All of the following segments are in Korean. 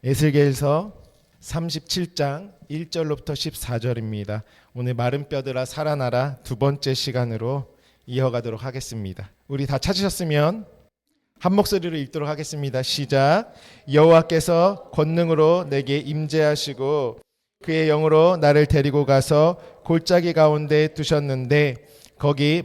에스겔서 37장 1절로부터 14절입니다. 오늘 마른 뼈들아 살아나라 두 번째 시간으로 이어가도록 하겠습니다. 우리 다 찾으셨으면 한 목소리로 읽도록 하겠습니다. 시작. 여호와께서 권능으로 내게 임재하시고 그의 영으로 나를 데리고 가서 골짜기 가운데 두셨는데 거기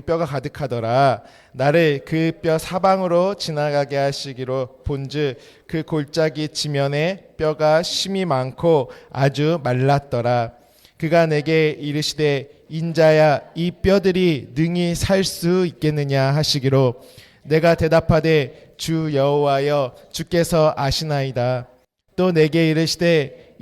뼈가 가득하더라. 나를 그 뼈 사방으로 지나가게 하시기로 본즉 그 골짜기 지면에 뼈가 심이 많고 아주 말랐더라. 그가 내게 이르시되 인자야 이 뼈들이 능히 살 수 있겠느냐 하시기로 내가 대답하되 주 여호와여 주께서 아시나이다. 또 내게 이르시되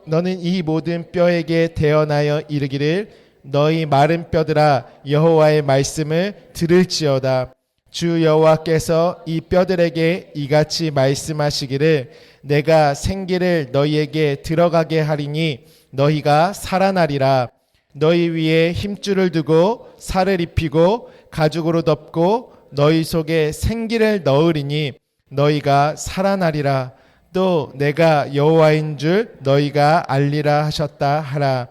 너는 이 모든 뼈에게 대언하여 이르기를 너희 마른 뼈들아 여호와의 말씀을 들을지어다. 주 여호와께서 이 뼈들에게 이같이 말씀하시기를 내가 생기를 너희에게 들어가게 하리니 너희가 살아나리라. 너희 위에 힘줄을 두고 살을 입히고 가죽으로 덮고 너희 속에 생기를 넣으리니 너희가 살아나리라. 또 내가 여호와인 줄 너희가 알리라 하셨다 하라.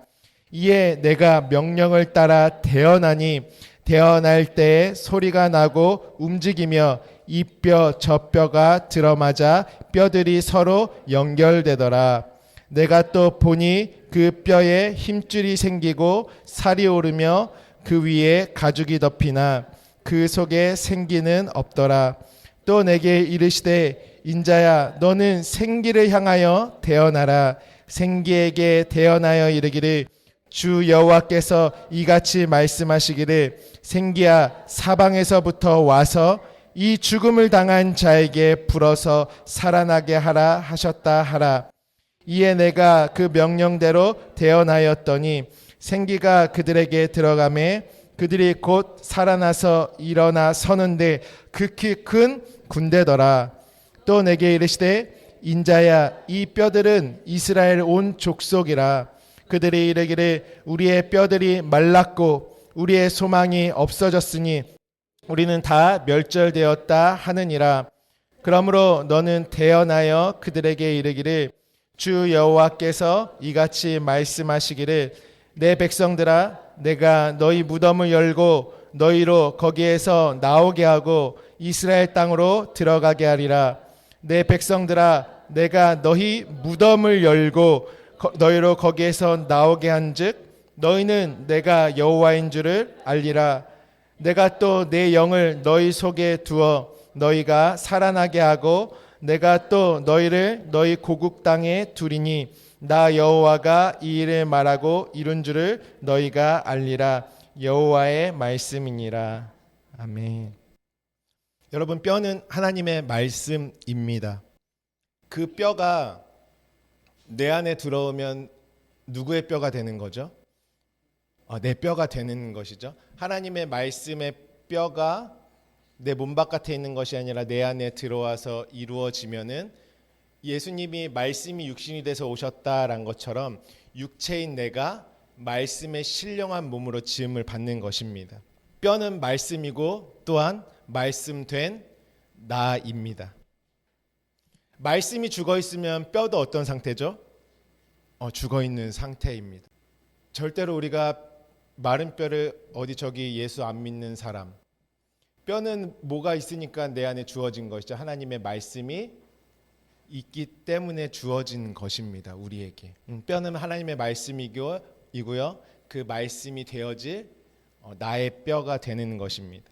이에 내가 명령을 따라 대언하니 대언할 때에 소리가 나고 움직이며 이 뼈 저 뼈가 들어맞아 뼈들이 서로 연결되더라. 내가 또 보니 그 뼈에 힘줄이 생기고 살이 오르며 그 위에 가죽이 덮이나 그 속에 생기는 없더라. 또 내게 이르시되 인자야 너는 생기를 향하여 대언하라. 생기에게 대언하여 이르기를 주 여호와께서 이같이 말씀하시기를 생기야 사방에서부터 와서 이 죽음을 당한 자에게 불어서 살아나게 하라 하셨다 하라. 이에 내가 그 명령대로 대언하였더니 생기가 그들에게 들어가매 그들이 곧 살아나서 일어나 서는데 극히 큰 군대더라. 또 내게 이르시되 인자야 이 뼈들은 이스라엘 온 족속이라. 그들이 이르기를 우리의 뼈들이 말랐고 우리의 소망이 없어졌으니 우리는 다 멸절되었다 하느니라. 그러므로 너는 대언하여 그들에게 이르기를 주 여호와께서 이같이 말씀하시기를 내 백성들아 내가 너희 무덤을 열고 너희로 거기에서 나오게 하고 이스라엘 땅으로 들어가게 하리라. 내 백성들아 내가 너희 무덤을 열고 너희로 거기에서 나오게 한즉 너희는 내가 여호와인 줄을 알리라. 내가 또 내 영을 너희 속에 두어 너희가 살아나게 하고 내가 또 너희를 너희 고국 땅에 두리니 나 여호와가 이 일을 말하고 이룬 줄을 너희가 알리라. 여호와의 말씀이니라. 아멘. 여러분 뼈는 하나님의 말씀입니다. 그 뼈가 내 안에 들어오면 누구의 뼈가 되는 거죠? 내 뼈가 되는 것이죠. 하나님의 말씀의 뼈가 내 몸 바깥에 있는 것이 아니라 내 안에 들어와서 이루어지면은 예수님이 말씀이 육신이 돼서 오셨다라는 것처럼 육체인 내가 말씀의 신령한 몸으로 지음을 받는 것입니다. 뼈는 말씀이고 또한 말씀된 나입니다. 말씀이 죽어 있으면 뼈도 어떤 상태죠? 죽어 있는 상태입니다. 절대로 우리가 마른 뼈를 저기 예수 안 믿는 사람, 뼈는 뭐가 있으니까 내 안에 주어진 것이죠. 하나님의 말씀이 있기 때문에 주어진 것입니다. 우리에게 뼈는 하나님의 말씀이고요. 그 말씀이 되어질 나의 뼈가 되는 것입니다.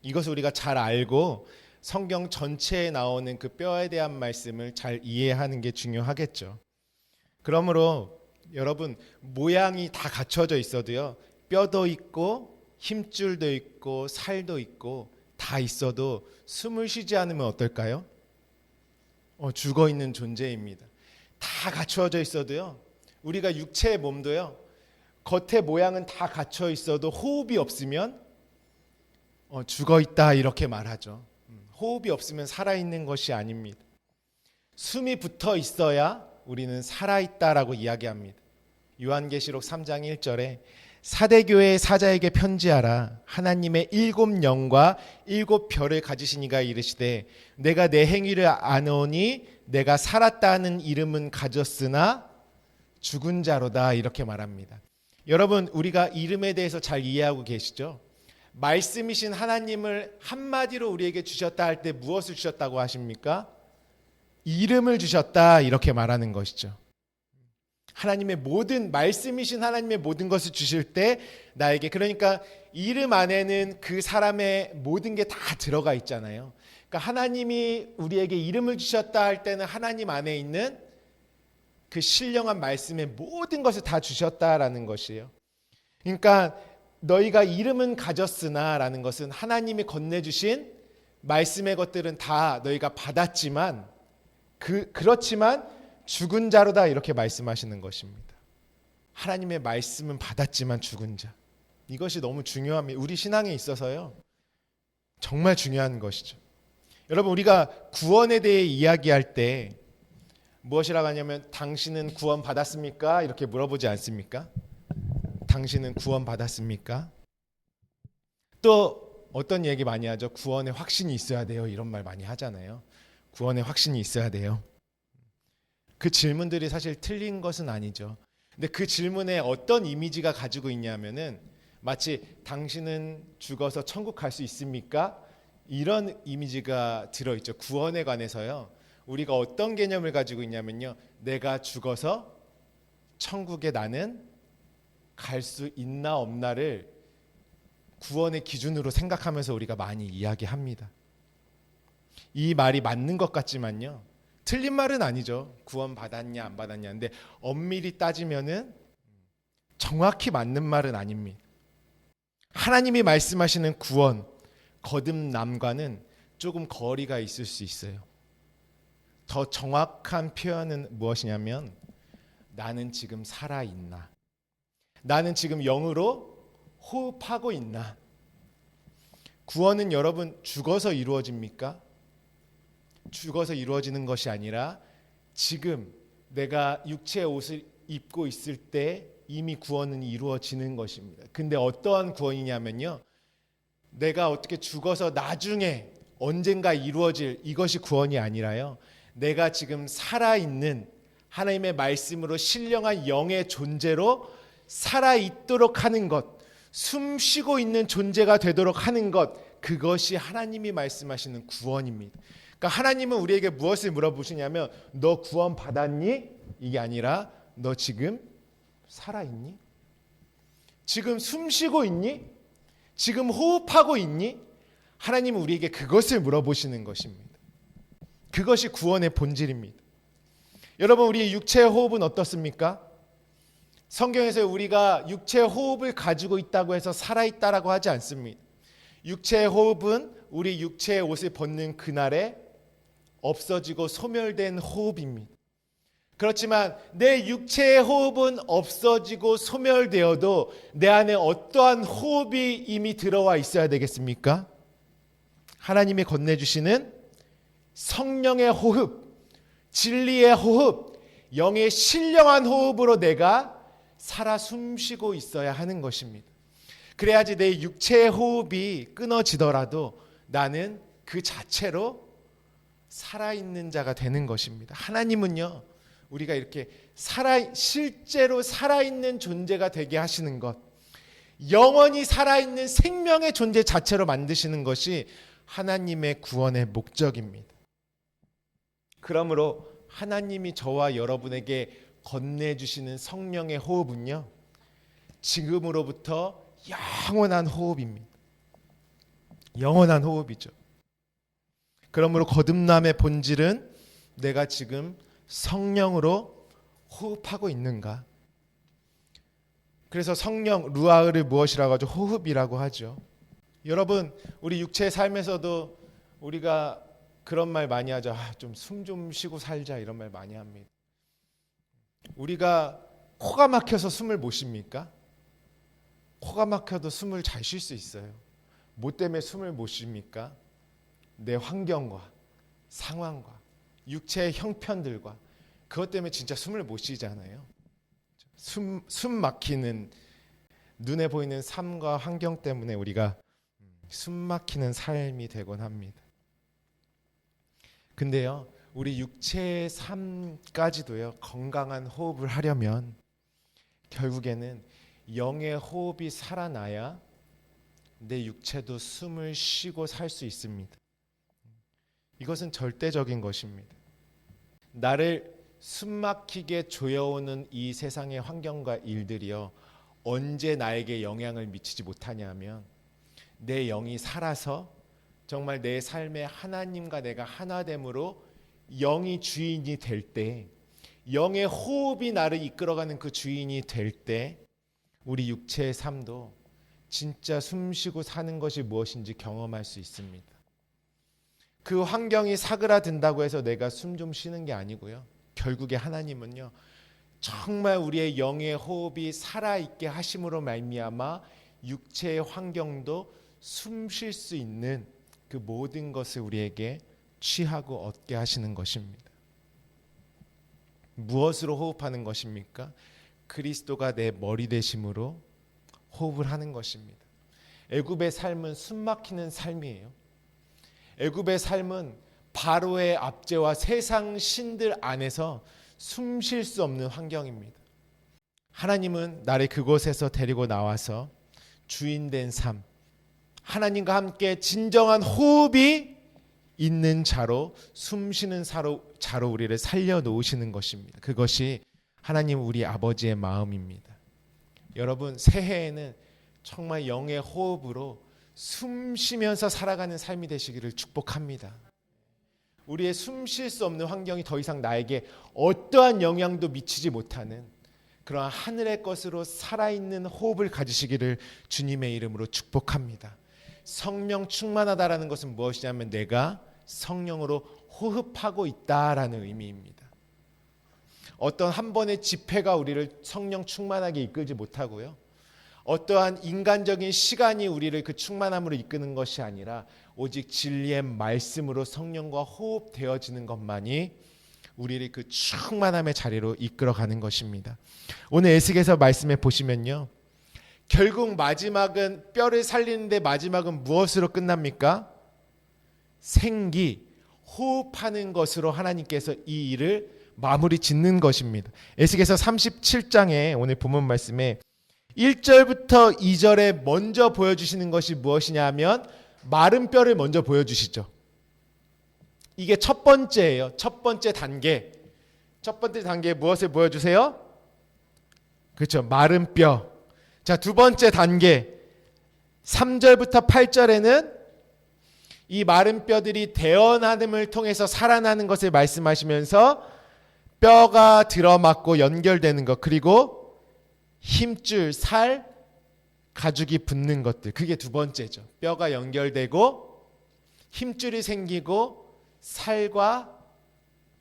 이것을 우리가 잘 알고 성경 전체에 나오는 그 뼈에 대한 말씀을 잘 이해하는 게 중요하겠죠. 그러므로 여러분 모양이 다 갖춰져 있어도요. 뼈도 있고 힘줄도 있고 살도 있고 다 있어도 숨을 쉬지 않으면 어떨까요? 죽어 있는 존재입니다. 다 갖춰져 있어도요. 우리가 육체의 몸도요. 겉의 모양은 다 갖춰 있어도 호흡이 없으면 죽어 있다 이렇게 말하죠. 호흡이 없으면 살아있는 것이 아닙니다. 숨이 붙어 있어야 우리는 살아있다라고 이야기합니다. 요한계시록 3장 1절에 사대교회 사자에게 편지하라. 하나님의 7영과 7별을 가지신 이가 이르시되 내가 내 행위를 아노니 내가 살았다는 이름은 가졌으나 죽은 자로다. 이렇게 말합니다. 여러분, 우리가 이름에 대해서 잘 이해하고 계시죠? 말씀이신 하나님을 한마디로 우리에게 주셨다 할 때 무엇을 주셨다고 하십니까? 이름을 주셨다. 이렇게 말하는 것이죠. 하나님의 모든, 말씀이신 하나님의 모든 것을 주실 때 나에게, 그러니까 이름 안에는 그 사람의 모든 게 다 들어가 있잖아요. 그러니까 하나님이 우리에게 이름을 주셨다 할 때는 하나님 안에 있는 그 신령한 말씀의 모든 것을 다 주셨다라는 것이에요. 그러니까 너희가 이름은 가졌으나 라는 것은 하나님이 건네주신 말씀의 것들은 다 너희가 받았지만 그렇지만 죽은 자로다. 이렇게 말씀하시는 것입니다. 하나님의 말씀은 받았지만 죽은 자. 이것이 너무 중요합니다. 우리 신앙에 있어서요. 정말 중요한 것이죠. 여러분, 우리가 구원에 대해 이야기할 때 무엇이라고 하냐면 당신은 구원 받았습니까? 이렇게 물어보지 않습니까? 당신은 구원 받았습니까? 또 어떤 얘기 많이 하죠? 구원에 확신이 있어야 돼요. 이런 말 많이 하잖아요. 구원에 확신이 있어야 돼요. 그 질문들이 사실 틀린 것은 아니죠. 근데 그 질문에 어떤 이미지가 가지고 있냐면은 마치 당신은 죽어서 천국 갈 수 있습니까? 이런 이미지가 들어있죠. 구원에 관해서요. 우리가 어떤 개념을 가지고 있냐면요. 내가 죽어서 천국에 나는 갈 수 있나 없나를 구원의 기준으로 생각하면서 우리가 많이 이야기합니다. 이 말이 맞는 것 같지만요. 틀린 말은 아니죠. 구원 받았냐 안 받았냐. 근데 엄밀히 따지면은 정확히 맞는 말은 아닙니다. 하나님이 말씀하시는 구원, 거듭남과는 조금 거리가 있을 수 있어요. 더 정확한 표현은 무엇이냐면 나는 지금 살아있나? 나는 지금 영으로 호흡하고 있나? 구원은 여러분 죽어서 이루어집니까? 죽어서 이루어지는 것이 아니라 지금 내가 육체의 옷을 입고 있을 때 이미 구원은 이루어지는 것입니다. 근데 어떠한 구원이냐면요. 내가 어떻게 죽어서 나중에 언젠가 이루어질 이것이 구원이 아니라요. 내가 지금 살아있는 하나님의 말씀으로 신령한 영의 존재로 살아있도록 하는 것, 숨 쉬고 있는 존재가 되도록 하는 것, 그것이 하나님이 말씀하시는 구원입니다. 그러니까 하나님은 우리에게 무엇을 물어보시냐면 너 구원 받았니? 이게 아니라 너 지금 살아있니? 지금 숨 쉬고 있니? 지금 호흡하고 있니? 하나님은 우리에게 그것을 물어보시는 것입니다. 그것이 구원의 본질입니다. 여러분, 우리의 육체의 호흡은 어떻습니까? 성경에서 우리가 육체의 호흡을 가지고 있다고 해서 살아있다라고 하지 않습니다. 육체의 호흡은 우리 육체의 옷을 벗는 그날에 없어지고 소멸된 호흡입니다. 그렇지만 내 육체의 호흡은 없어지고 소멸되어도 내 안에 어떠한 호흡이 이미 들어와 있어야 되겠습니까? 하나님이 건네주시는 성령의 호흡, 진리의 호흡, 영의 신령한 호흡으로 내가 살아 숨쉬고 있어야 하는 것입니다. 그래야지 내 육체의 호흡이 끊어지더라도 나는 그 자체로 살아있는 자가 되는 것입니다. 하나님은요, 우리가 이렇게 실제로 살아있는 존재가 되게 하시는 것, 영원히 살아있는 생명의 존재 자체로 만드시는 것이 하나님의 구원의 목적입니다. 그러므로 하나님이 저와 여러분에게 건네주시는 성령의 호흡은요, 지금으로부터 영원한 호흡입니다. 영원한 호흡이죠. 그러므로 거듭남의 본질은 내가 지금 성령으로 호흡하고 있는가? 그래서 성령, 루아흐를 무엇이라고 하죠? 호흡이라고 하죠. 여러분, 우리 육체의 삶에서도 우리가 그런 말 많이 하죠. 좀 숨 좀 쉬고 살자, 이런 말 많이 합니다. 우리가 코가 막혀서 숨을 못 쉽니까? 코가 막혀도 숨을 잘 쉴 수 있어요. 뭐 때문에 숨을 못 쉽니까? 내 환경과 상황과 육체의 형편들과 그것 때문에 진짜 숨을 못 쉬잖아요. 숨 막히는 눈에 보이는 삶과 환경 때문에 우리가 숨막히는 삶이 되곤 합니다. 근데요, 우리 육체의 삶까지도요, 건강한 호흡을 하려면 결국에는 영의 호흡이 살아나야 내 육체도 숨을 쉬고 살 수 있습니다. 이것은 절대적인 것입니다. 나를 숨막히게 조여오는 이 세상의 환경과 일들이요, 언제 나에게 영향을 미치지 못하냐면 내 영이 살아서 정말 내 삶에 하나님과 내가 하나됨으로 영이 주인이 될 때, 영의 호흡이 나를 이끌어가는 그 주인이 될 때 우리 육체의 삶도 진짜 숨쉬고 사는 것이 무엇인지 경험할 수 있습니다. 그 환경이 사그라든다고 해서 내가 숨 좀 쉬는 게 아니고요, 결국에 하나님은요, 정말 우리의 영의 호흡이 살아있게 하심으로 말미암아 육체의 환경도 숨 쉴 수 있는 그 모든 것을 우리에게 취하고 얻게 하시는 것입니다. 무엇으로 호흡하는 것입니까? 그리스도가 내 머리 되심으로 호흡을 하는 것입니다. 애굽의 삶은 숨막히는 삶이에요. 애굽의 삶은 바로의 압제와 세상 신들 안에서 숨 쉴 수 없는 환경입니다. 하나님은 나를 그곳에서 데리고 나와서 주인된 삶, 하나님과 함께 진정한 호흡이 있는 자로, 숨 쉬는 자로 우리를 살려놓으시는 것입니다. 그것이 하나님 우리 아버지의 마음입니다. 여러분, 새해에는 정말 영의 호흡으로 숨 쉬면서 살아가는 삶이 되시기를 축복합니다. 우리의 숨 쉴 수 없는 환경이 더 이상 나에게 어떠한 영향도 미치지 못하는 그러한 하늘의 것으로 살아있는 호흡을 가지시기를 주님의 이름으로 축복합니다. 성령 충만하다라는 것은 무엇이냐면 내가 성령으로 호흡하고 있다라는 의미입니다. 어떤 한 번의 집회가 우리를 성령 충만하게 이끌지 못하고요, 어떠한 인간적인 시간이 우리를 그 충만함으로 이끄는 것이 아니라 오직 진리의 말씀으로 성령과 호흡되어지는 것만이 우리를 그 충만함의 자리로 이끌어가는 것입니다. 오늘 에스겔서 말씀에 보시면요, 결국 마지막은 뼈를 살리는데 마지막은 무엇으로 끝납니까? 생기, 호흡하는 것으로 하나님께서 이 일을 마무리 짓는 것입니다. 에스겔서 37장에 오늘 본문 말씀에 1절부터 2절에 먼저 보여주시는 것이 무엇이냐 하면 마른 뼈를 먼저 보여주시죠. 이게 첫 번째예요. 첫 번째 단계. 첫 번째 단계에 무엇을 보여주세요? 그렇죠. 마른 뼈. 자, 두 번째 단계 3절부터 8절에는 이 마른 뼈들이 대언하음을 통해서 살아나는 것을 말씀하시면서 뼈가 들어맞고 연결되는 것, 그리고 힘줄, 살, 가죽이 붙는 것들, 그게 두 번째죠. 뼈가 연결되고 힘줄이 생기고 살과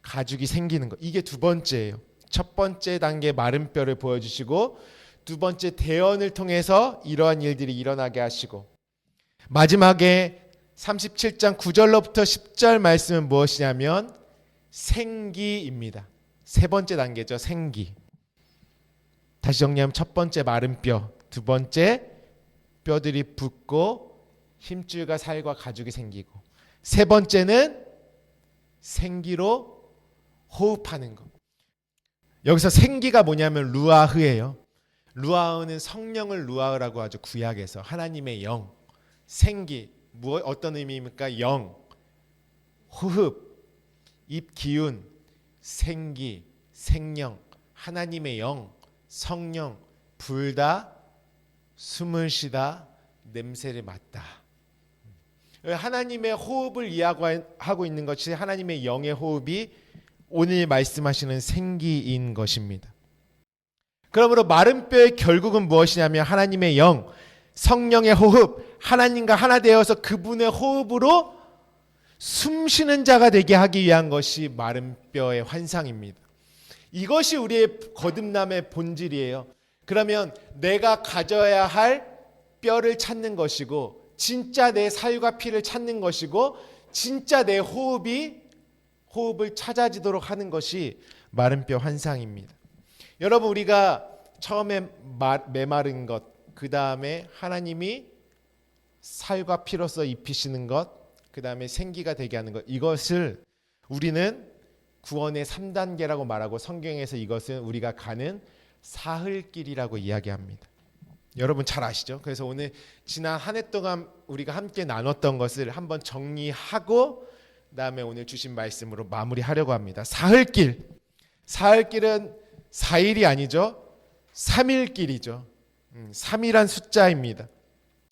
가죽이 생기는 것, 이게 두 번째예요. 첫 번째 단계 마른 뼈를 보여주시고, 두 번째 대언을 통해서 이러한 일들이 일어나게 하시고, 마지막에 37장 9절로부터 10절 말씀은 무엇이냐면 생기입니다. 세 번째 단계죠. 생기. 다시 정리하면 첫 번째 마른 뼈, 두 번째 뼈들이 붙고 힘줄과 살과 가죽이 생기고, 세 번째는 생기로 호흡하는 것. 여기서 생기가 뭐냐면 루아흐예요. 루아흐는 성령을 루아흐라고 하죠. 구약에서 하나님의 영, 생기, 어떤 의미입니까? 영, 호흡, 입 기운, 생기, 생령, 하나님의 영, 성령, 불다, 숨을 쉬다, 냄새를 맡다. 하나님의 호흡을 이야기하고 있는 것이 하나님의 영의 호흡이 오늘 말씀하시는 생기인 것입니다. 그러므로 마른 뼈의 결국은 무엇이냐면 하나님의 영, 성령의 호흡, 하나님과 하나 되어서 그분의 호흡으로 숨쉬는 자가 되게 하기 위한 것이 마른 뼈의 환상입니다. 이것이 우리의 거듭남의 본질이에요. 그러면 내가 가져야 할 뼈를 찾는 것이고, 진짜 내 살과 피를 찾는 것이고, 진짜 내 호흡을 찾아지도록 하는 것이 마른 뼈 환상입니다. 여러분, 우리가 처음에 메마른 것, 그 다음에 하나님이 살과 피로써 입히시는 것, 그 다음에 생기가 되게 하는 것, 이것을 우리는 구원의 3단계라고 말하고 성경에서 이것은 우리가 가는 사흘길이라고 이야기합니다. 여러분 잘 아시죠? 그래서 오늘 지난 한 해 동안 우리가 함께 나눴던 것을 한번 정리하고 그다음에 오늘 주신 말씀으로 마무리하려고 합니다. 사흘길. 사흘길은 4일이 아니죠. 3일길이죠. 3이란 숫자입니다.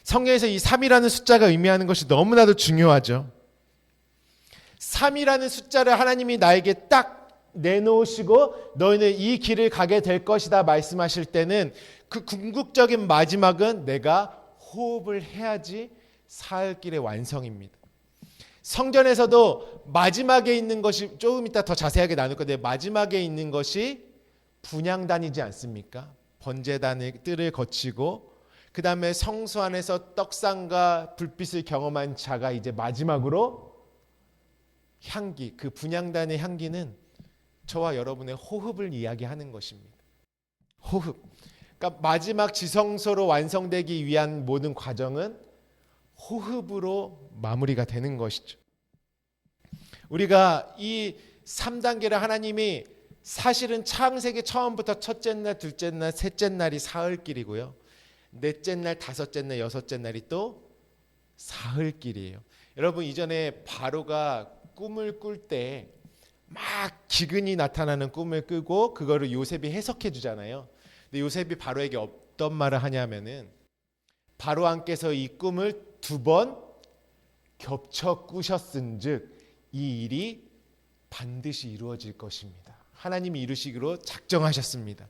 성경에서 이 3이라는 숫자가 의미하는 것이 너무나도 중요하죠. 3이라는 숫자를 하나님이 나에게 딱 내놓으시고 너희는 이 길을 가게 될 것이다 말씀하실 때는 그 궁극적인 마지막은 내가 호흡을 해야지 사흘길의 완성입니다. 성전에서도 마지막에 있는 것이 조금 이따 더 자세하게 나눌 건데 마지막에 있는 것이 분향단이지 않습니까? 번제단의 뜰을 거치고 그 다음에 성소 안에서 떡상과 불빛을 경험한 자가 이제 마지막으로 향기, 그 분향단의 향기는 저와 여러분의 호흡을 이야기하는 것입니다. 호흡. 그러니까 마지막 지성소로 완성되기 위한 모든 과정은 호흡으로 마무리가 되는 것이죠. 우리가 이 3단계를 하나님이 사실은 창세기 처음부터 첫째 날, 둘째 날, 셋째 날이 사흘길이고요. 넷째 날, 다섯째 날, 여섯째 날이 또 사흘길이에요. 여러분 이전에 바로가 꿈을 꿀 때 막 기근이 나타나는 꿈을 꾸고 그거를 요셉이 해석해 주잖아요. 근데 요셉이 바로에게 어떤 말을 하냐면은 바로 왕께서 이 꿈을 2번 겹쳐 꾸셨은즉 이 일이 반드시 이루어질 것입니다. 하나님이 이루시기로 작정하셨습니다.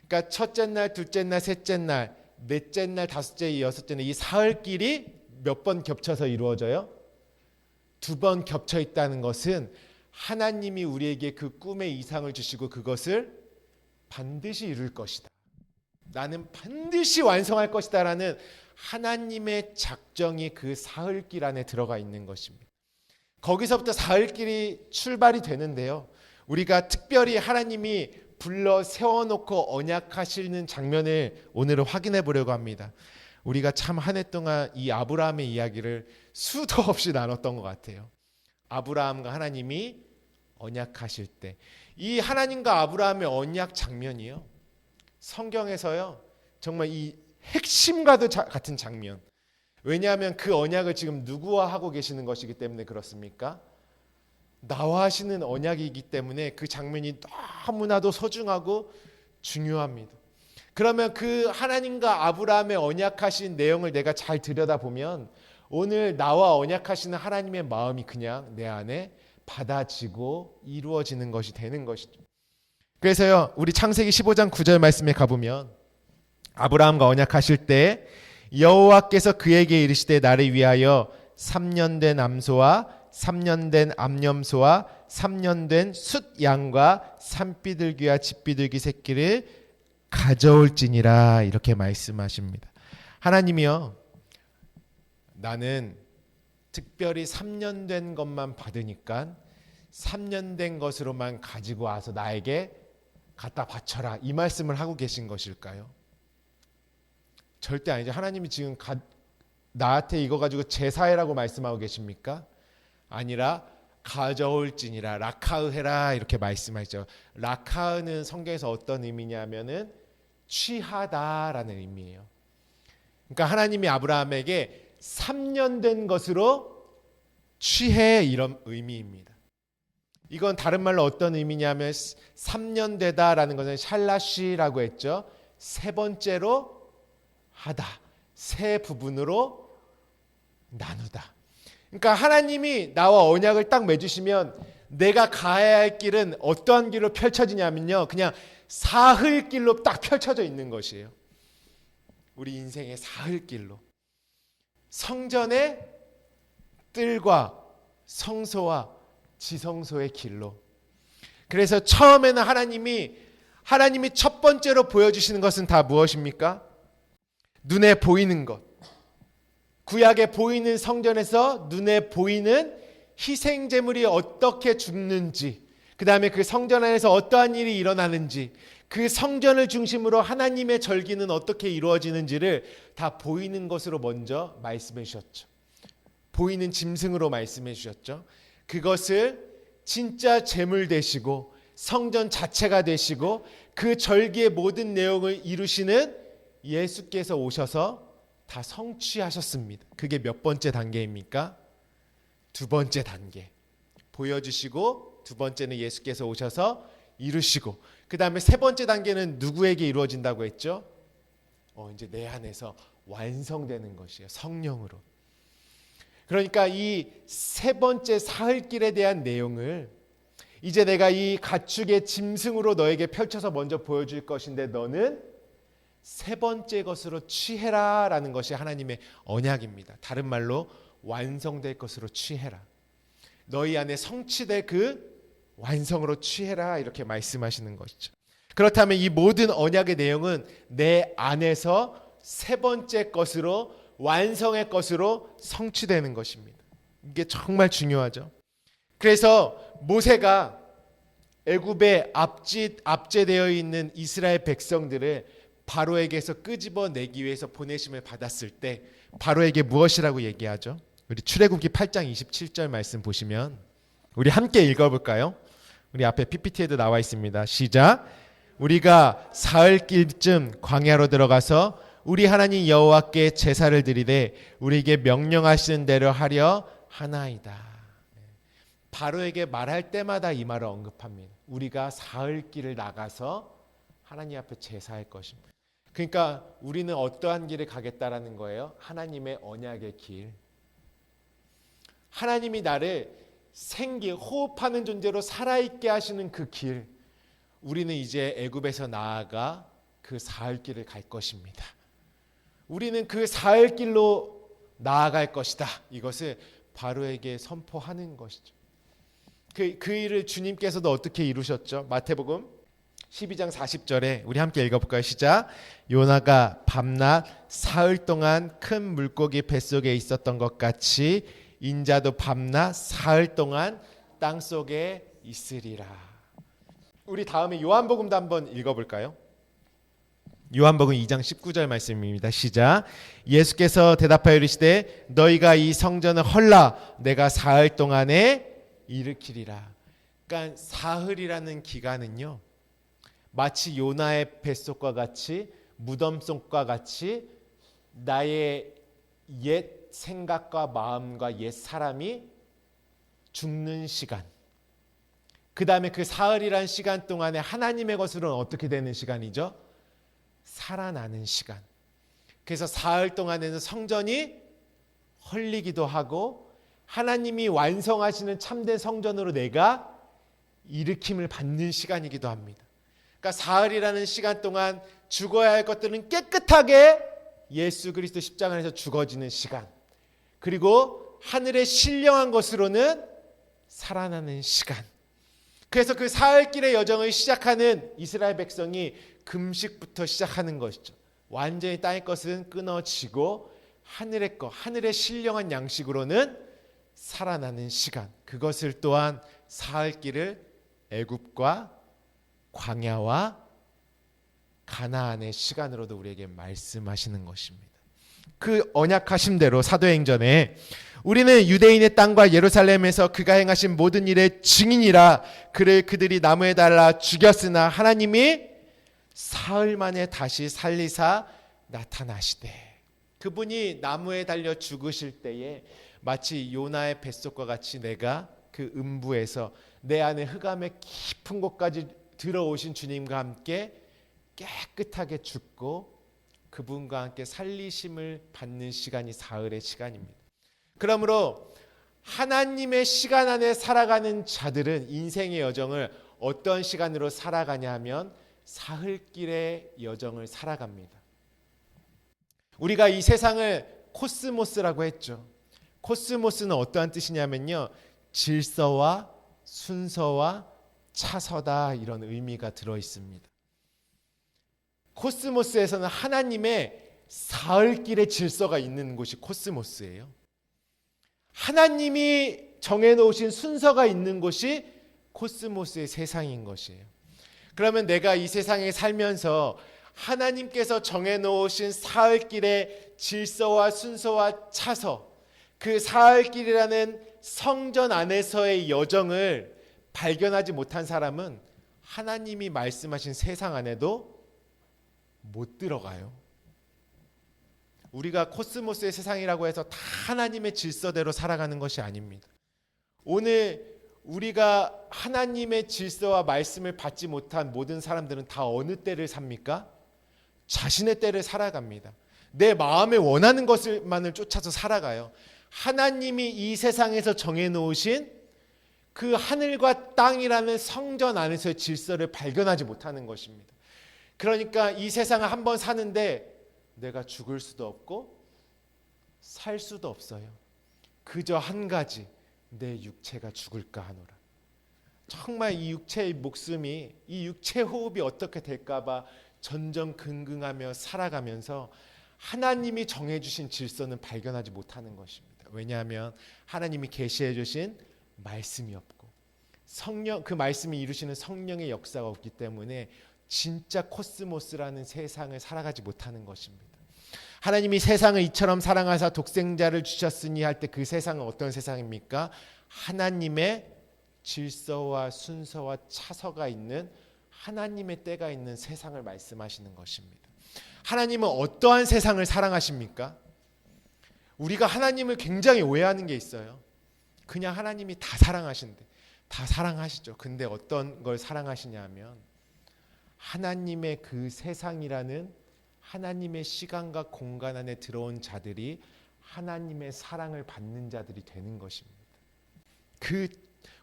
그러니까 첫째 날, 둘째 날, 셋째 날, 넷째 날, 다섯째, 여섯째 날 이 사흘길이 몇 번 겹쳐서 이루어져요? 2번 겹쳐 있다는 것은 하나님이 우리에게 그 꿈의 이상을 주시고 그것을 반드시 이룰 것이다. 나는 반드시 완성할 것이다 라는 하나님의 작정이 그 사흘길 안에 들어가 있는 것입니다. 거기서부터 사흘길이 출발이 되는데요. 우리가 특별히 하나님이 불러 세워놓고 언약하시는 장면을 오늘은 확인해 보려고 합니다. 우리가 참 한 해 동안 이 아브라함의 이야기를 수도 없이 나눴던 것 같아요. 아브라함과 하나님이 언약하실 때 이 하나님과 아브라함의 언약 장면이요. 성경에서요. 정말 이 핵심과도 같은 장면. 왜냐하면 그 언약을 지금 누구와 하고 계시는 것이기 때문에 그렇습니까? 나와 하시는 언약이기 때문에 그 장면이 너무나도 소중하고 중요합니다. 그러면 그 하나님과 아브라함의 언약하신 내용을 내가 잘 들여다보면 오늘 나와 언약하시는 하나님의 마음이 그냥 내 안에 받아지고 이루어지는 것이 되는 것이죠. 그래서요. 우리 창세기 15장 9절 말씀에 가보면 아브라함과 언약하실 때 여호와께서 그에게 이르시되 나를 위하여 3년 된 암소와 3년 된 암염소와 3년 된 숫양과 산비둘기와 집비둘기 새끼를 가져올지니라 이렇게 말씀하십니다. 하나님이요. 나는 특별히 3년 된 것만 받으니까 3년 된 것으로만 가지고 와서 나에게 갖다 바쳐라 이 말씀을 하고 계신 것일까요? 절대 아니죠. 하나님이 지금 나한테 이거 가지고 제사해라고 말씀하고 계십니까? 아니라 가져올지니라 라카으해라 이렇게 말씀하시죠. 라카으는 성경에서 어떤 의미냐면은 취하다라는 의미예요. 그러니까 하나님이 아브라함에게 3년 된 것으로 취해 이런 의미입니다. 이건 다른 말로 어떤 의미냐면 3년 되다라는 것은 샬라시라고 했죠. 세 번째로 하다. 세 부분으로 나누다. 그러니까 하나님이 나와 언약을 딱 맺으시면 내가 가야 할 길은 어떠한 길로 펼쳐지냐면요. 그냥 사흘길로 딱 펼쳐져 있는 것이에요. 우리 인생의 사흘길로. 성전의 뜰과 성소와 지성소의 길로. 그래서 처음에는 하나님이 첫 번째로 보여주시는 것은 다 무엇입니까? 눈에 보이는 것. 구약에 보이는 성전에서 눈에 보이는 희생 제물이 어떻게 죽는지, 그 다음에 그 성전 안에서 어떠한 일이 일어나는지, 그 성전을 중심으로 하나님의 절기는 어떻게 이루어지는지를 다 보이는 것으로 먼저 말씀해 주셨죠. 보이는 짐승으로 말씀해 주셨죠. 그것을 진짜 제물 되시고 성전 자체가 되시고 그 절기의 모든 내용을 이루시는 예수께서 오셔서 다 성취하셨습니다. 그게 몇 번째 단계입니까? 두 번째 단계. 보여주시고 두 번째는 예수께서 오셔서 이루시고 그 다음에 세 번째 단계는 누구에게 이루어진다고 했죠? 이제 내 안에서 완성되는 것이에요. 성령으로. 그러니까 이 세 번째 사흘길에 대한 내용을 이제 내가 이 가축의 짐승으로 너에게 펼쳐서 먼저 보여줄 것인데 너는 세 번째 것으로 취해라 라는 것이 하나님의 언약입니다. 다른 말로 완성될 것으로 취해라. 너희 안에 성취될 그 완성으로 취해라 이렇게 말씀하시는 것이죠. 그렇다면 이 모든 언약의 내용은 내 안에서 세 번째 것으로 완성의 것으로 성취되는 것입니다. 이게 정말 중요하죠. 그래서 모세가 애굽에 압제되어 있는 이스라엘 백성들을 바로에게서 끄집어내기 위해서 보내심을 받았을 때 바로에게 무엇이라고 얘기하죠? 우리 출애굽기 8장 27절 말씀 보시면 우리 함께 읽어볼까요? 우리 앞에 PPT에도 나와 있습니다. 시작. 우리가 사흘길쯤 광야로 들어가서 우리 하나님 여호와께 제사를 드리되 우리에게 명령하시는 대로 하려 하나이다. 바로에게 말할 때마다 이 말을 언급합니다. 우리가 사흘길을 나가서 하나님 앞에 제사할 것입니다. 그러니까 우리는 어떠한 길을 가겠다라는 거예요? 하나님의 언약의 길. 하나님이 나를 호흡하는 존재로 살아있게 하시는 그 길. 우리는 이제 애굽에서 나아가 그 사흘길을 갈 것입니다. 우리는 그 사흘길로 나아갈 것이다. 이것을 바로에게 선포하는 것이죠. 그 일을 주님께서도 어떻게 이루셨죠? 마태복음 12장 40절에 우리 함께 읽어볼까요? 시작. 요나가 밤낮 사흘 동안 큰 물고기 뱃속에 있었던 것 같이 인자도 밤낮 사흘 동안 땅속에 있으리라. 우리 다음에 요한복음도 한번 읽어볼까요? 요한복음 2장 19절 말씀입니다. 시작. 예수께서 대답하여 이르시되 너희가 이 성전을 헐라 내가 사흘 동안에 일으키리라. 그러니까 사흘이라는 기간은요 마치 요나의 뱃속과 같이 무덤 속과 같이 나의 옛 생각과 마음과 옛 사람이 죽는 시간, 그 다음에 그 사흘이란 시간 동안에 하나님의 것으로는 어떻게 되는 시간이죠? 살아나는 시간. 그래서 사흘 동안에는 성전이 헐리기도 하고 하나님이 완성하시는 참된 성전으로 내가 일으킴을 받는 시간이기도 합니다. 그러니까 사흘이라는 시간 동안 죽어야 할 것들은 깨끗하게 예수 그리스도 십자가 안에서 죽어지는 시간, 그리고 하늘의 신령한 것으로는 살아나는 시간. 그래서 그 사흘길의 여정을 시작하는 이스라엘 백성이 금식부터 시작하는 것이죠. 완전히 땅의 것은 끊어지고 하늘의 것, 하늘의 신령한 양식으로는 살아나는 시간. 그것을 또한 사흘길을 애굽과 광야와 가나안의 시간으로도 우리에게 말씀하시는 것입니다. 그 언약하신 대로 사도행전에 우리는 유대인의 땅과 예루살렘에서 그가 행하신 모든 일의 증인이라. 그들이 나무에 달라 죽였으나 하나님이 사흘 만에 다시 살리사 나타나시되. 그분이 나무에 달려 죽으실 때에 마치 요나의 뱃속과 같이 내가 그 음부에서 내 안에 흑암의 깊은 곳까지 들어오신 주님과 함께 깨끗하게 죽고 그분과 함께 살리심을 받는 시간이 사흘의 시간입니다. 그러므로 하나님의 시간 안에 살아가는 자들은 인생의 여정을 어떤 시간으로 살아가냐 하면 사흘길의 여정을 살아갑니다. 우리가 이 세상을 코스모스라고 했죠. 코스모스는 어떠한 뜻이냐면요, 질서와 순서와 차서다, 이런 의미가 들어 있습니다. 코스모스에서는 하나님의 사흘길의 질서가 있는 곳이 코스모스예요. 하나님이 정해놓으신 순서가 있는 곳이 코스모스의 세상인 것이에요. 그러면 내가 이 세상에 살면서 하나님께서 정해놓으신 사흘길의 질서와 순서와 차서, 그 사흘길이라는 성전 안에서의 여정을 발견하지 못한 사람은 하나님이 말씀하신 세상 안에도 못 들어가요. 우리가 코스모스의 세상이라고 해서 다 하나님의 질서대로 살아가는 것이 아닙니다. 오늘 우리가 하나님의 질서와 말씀을 받지 못한 모든 사람들은 다 어느 때를 삽니까? 자신의 때를 살아갑니다. 내 마음에 원하는 것만을 쫓아서 살아가요. 하나님이 이 세상에서 정해놓으신 그 하늘과 땅이라는 성전 안에서의 질서를 발견하지 못하는 것입니다. 그러니까 이 세상을 한번 사는데 내가 죽을 수도 없고 살 수도 없어요. 그저 한 가지, 내 육체가 죽을까 하노라. 정말 이 육체의 목숨이, 이 육체 호흡이 어떻게 될까 봐 전전긍긍하며 살아가면서 하나님이 정해주신 질서는 발견하지 못하는 것입니다. 왜냐하면 하나님이 계시해 주신 말씀이 없고 성령, 그 말씀이 이루시는 성령의 역사가 없기 때문에 진짜 코스모스라는 세상을 살아가지 못하는 것입니다. 하나님이 세상을 이처럼 사랑하사 독생자를 주셨으니 할 때 그 세상은 어떤 세상입니까? 하나님의 질서와 순서와 차서가 있는, 하나님의 때가 있는 세상을 말씀하시는 것입니다. 하나님은 어떠한 세상을 사랑하십니까? 우리가 하나님을 굉장히 오해하는 게 있어요. 그냥 하나님이 다 사랑하신대. 다 사랑하시죠. 근데 어떤 걸 사랑하시냐 하면 하나님의 그 세상이라는 하나님의 시간과 공간 안에 들어온 자들이 하나님의 사랑을 받는 자들이 되는 것입니다.